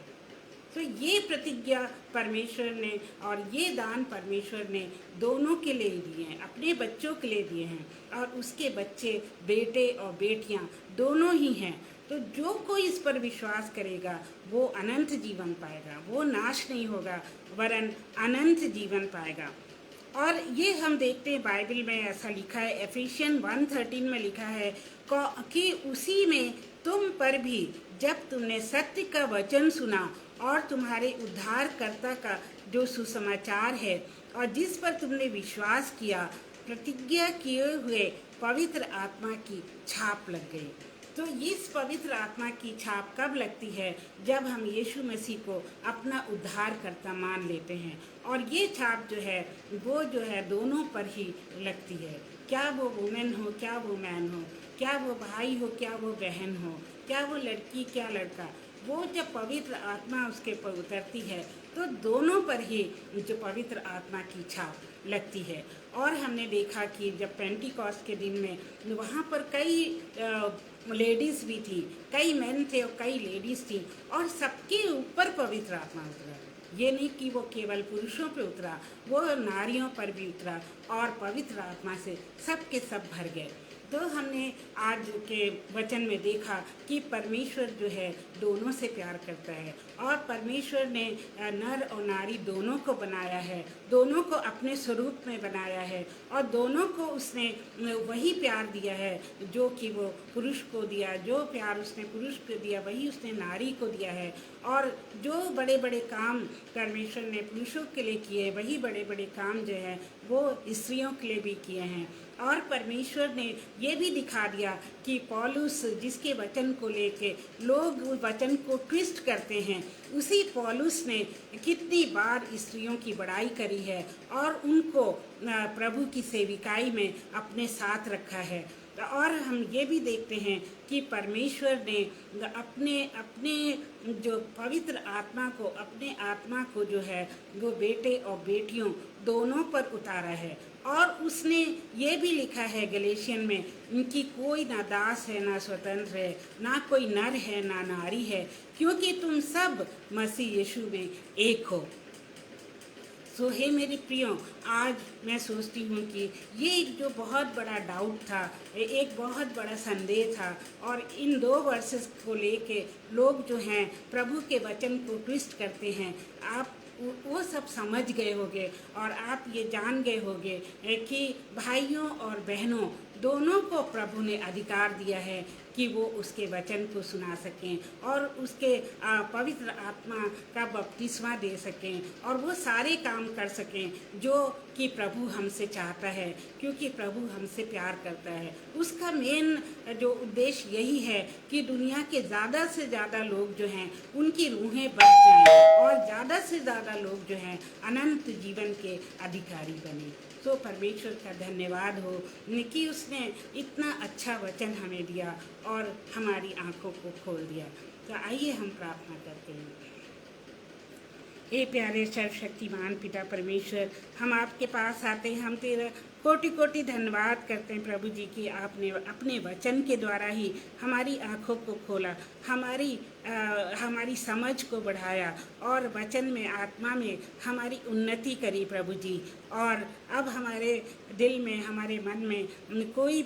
तो ये प्रतिज्ञा परमेश्वर ने और ये दान परमेश्वर ने दोनों के लिए दिए हैं, अपने बच्चों के लिए दिए हैं, और उसके बच्चे बेटे और बेटियां दोनों ही हैं। तो जो कोई इस पर विश्वास करेगा वो अनंत जीवन पाएगा, वो नाश नहीं होगा वरन अनंत जीवन पाएगा। और ये हम देखते हैं बाइबल में ऐसा लिखा है, एफिशियन 1:13 में लिखा है कि उसी में तुम पर भी जब तुमने सत्य का वचन सुना और तुम्हारे उद्धारकर्ता का जो सुसमाचार है और जिस पर तुमने विश्वास किया, प्रतिज्ञा किए हुए पवित्र आत्मा की छाप लग गई। तो इस पवित्र आत्मा की छाप कब लगती है? जब हम यीशु मसीह को अपना उद्धारकर्ता मान लेते हैं। और ये छाप जो है वो जो है दोनों पर ही लगती है, क्या वो वुमेन हो, क्या वो मैन हो, क्या वो भाई हो, क्या वो बहन हो, क्या वो लड़की, क्या लड़का, वो जब पवित्र आत्मा उसके पर उतरती है तो दोनों पर ही जो पवित्र आत्मा की छाप लगती है। और हमने देखा कि जब पेंटिकॉस्ट के दिन में वहाँ पर कई लेडीज़ भी थी, कई मैन थे और कई लेडीज़ थी, और सबके ऊपर पवित्र आत्मा उतरा। ये नहीं कि वो केवल पुरुषों पे उतरा, वो नारियों पर भी उतरा और पवित्र आत्मा से सब के सब भर गए। तो हमने आज के वचन में देखा कि परमेश्वर जो है दोनों से प्यार करता है, और परमेश्वर ने नर और नारी दोनों को बनाया है, दोनों को अपने स्वरूप में बनाया है, और दोनों को उसने वही प्यार दिया है जो कि वो पुरुष को दिया। जो प्यार उसने पुरुष को दिया वही उसने नारी को दिया है। और जो बड़े बड़े काम परमेश्वर ने पुरुषों के लिए किए, वही बड़े बड़े काम जो है वो स्त्रियों के लिए भी किए हैं। और परमेश्वर ने ये भी दिखा दिया कि पौलुस जिसके वचन को लेके लोग वचन को ट्विस्ट करते हैं, उसी पौलुस ने कितनी बार स्त्रियों की बड़ाई करी है और उनको प्रभु की सेविकाई में अपने साथ रखा है। और हम ये भी देखते हैं कि परमेश्वर ने अपने अपने जो पवित्र आत्मा को, अपने आत्मा को जो है वो बेटे और बेटियों दोनों पर उतारा है। और उसने ये भी लिखा है गलेशियन में कि कोई ना दास है ना स्वतंत्र है, ना कोई नर है ना नारी है, क्योंकि तुम सब मसीह यीशु में एक हो। सो हे मेरे प्रियो, आज मैं सोचती हूँ कि ये एक जो बहुत बड़ा डाउट था, एक बहुत बड़ा संदेह था, और इन 2 वर्सेस को लेके लोग जो हैं प्रभु के वचन को ट्विस्ट करते हैं। आप वो सब समझ गए होंगे और आप ये जान गए होंगे कि भाइयों और बहनों दोनों को प्रभु ने अधिकार दिया है कि वो उसके वचन को सुना सकें और उसके पवित्र आत्मा का बपतिस्मा दे सकें, और वो सारे काम कर सकें जो कि प्रभु हमसे चाहता है, क्योंकि प्रभु हमसे प्यार करता है। उसका मेन जो उद्देश्य यही है कि दुनिया के ज़्यादा से ज़्यादा लोग जो हैं उनकी रूहें बच जाएं और ज़्यादा से ज़्यादा लोग जो हैं अनंत जीवन के अधिकारी बने। तो परमेश्वर का धन्यवाद हो कि उसने इतना अच्छा वचन हमें दिया और हमारी आंखों को खोल दिया। तो आइए हम प्रार्थना करते हैं। हे प्यारे सर्वशक्तिमान पिता परमेश्वर, हम आपके पास आते हैं, हम तेरा कोटि कोटि धन्यवाद करते हैं प्रभु जी की आपने अपने वचन के द्वारा ही हमारी आँखों को खोला, हमारी समझ को बढ़ाया और वचन में, आत्मा में हमारी उन्नति करी प्रभु जी। और अब हमारे दिल में, हमारे मन में कोई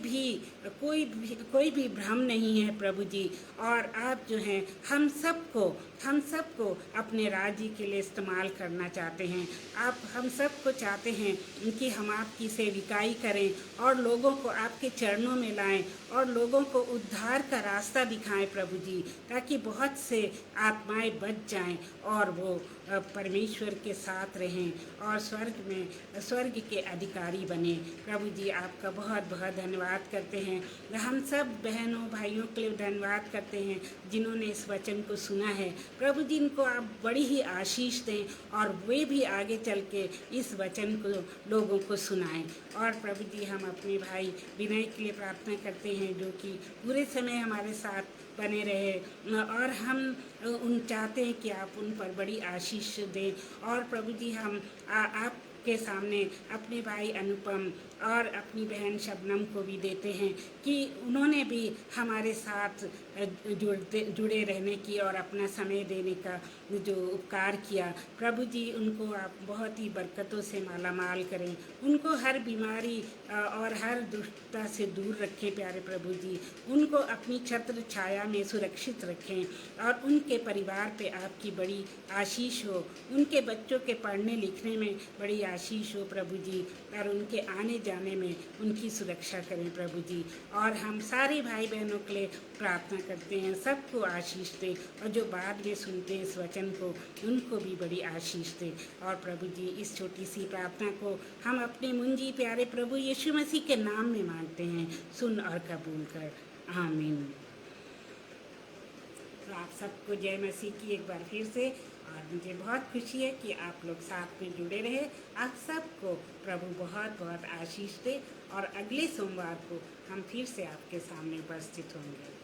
भी भ्रम नहीं है प्रभु जी। और आप जो हैं हम सबको अपने राज्य के लिए इस्तेमाल करना चाहते हैं। आप हम सबको चाहते हैं कि हम आपकी सेविकाई करें और लोगों को आपके चरणों में लाएं और लोगों को उद्धार का रास्ता दिखाएं प्रभु जी, ताकि बहुत से आत्माएं बच जाएं और वो परमेश्वर के साथ रहें और स्वर्ग के अधिकारी बने। प्रभु जी आपका बहुत बहुत धन्यवाद करते हैं। हम सब बहनों भाइयों के लिए धन्यवाद करते हैं जिन्होंने इस वचन को सुना है। प्रभु जी इनको आप बड़ी ही आशीष दें और वे भी आगे चल के इस वचन को लोगों को सुनाएं। और प्रभु जी हम अपने भाई विनय के लिए प्रार्थना करते हैं जो कि पूरे समय हमारे साथ बने रहे और हम उन चाहते हैं कि आप उन पर बड़ी आशीष दें। और प्रभु जी हम आपके सामने अपने भाई अनुपम और अपनी बहन शबनम को भी देते हैं कि उन्होंने भी हमारे साथ जुड़े रहने की और अपना समय देने का जो उपकार किया। प्रभु जी उनको आप बहुत ही बरकतों से मालामाल करें, उनको हर बीमारी और हर दुष्टता से दूर रखें प्यारे प्रभु जी। उनको अपनी छत्र छाया में सुरक्षित रखें और उनके परिवार पे आपकी बड़ी आशीष हो, उनके बच्चों के पढ़ने लिखने में बड़ी आशीष हो प्रभु जी, और उनके आने जाने में उनकी सुरक्षा करें प्रभु जी। और हम सारे भाई बहनों के लिए प्रार्थना करते हैं, सबको आशीष दे और जो बाद में सुनते हैं इस वचन को उनको भी बड़ी आशीष दे। और प्रभु जी इस छोटी सी प्रार्थना को हम अपने मुंजी प्यारे प्रभु यीशु मसीह के नाम में मांगते हैं, सुन और कबूल कर, आमीन। तो आप सबको जय मसीह की एक बार फिर से। और मुझे बहुत खुशी है कि आप लोग साथ में जुड़े रहे। आप सबको प्रभु बहुत बहुत आशीष दे और अगले सोमवार को हम फिर से आपके सामने उपस्थित होंगे।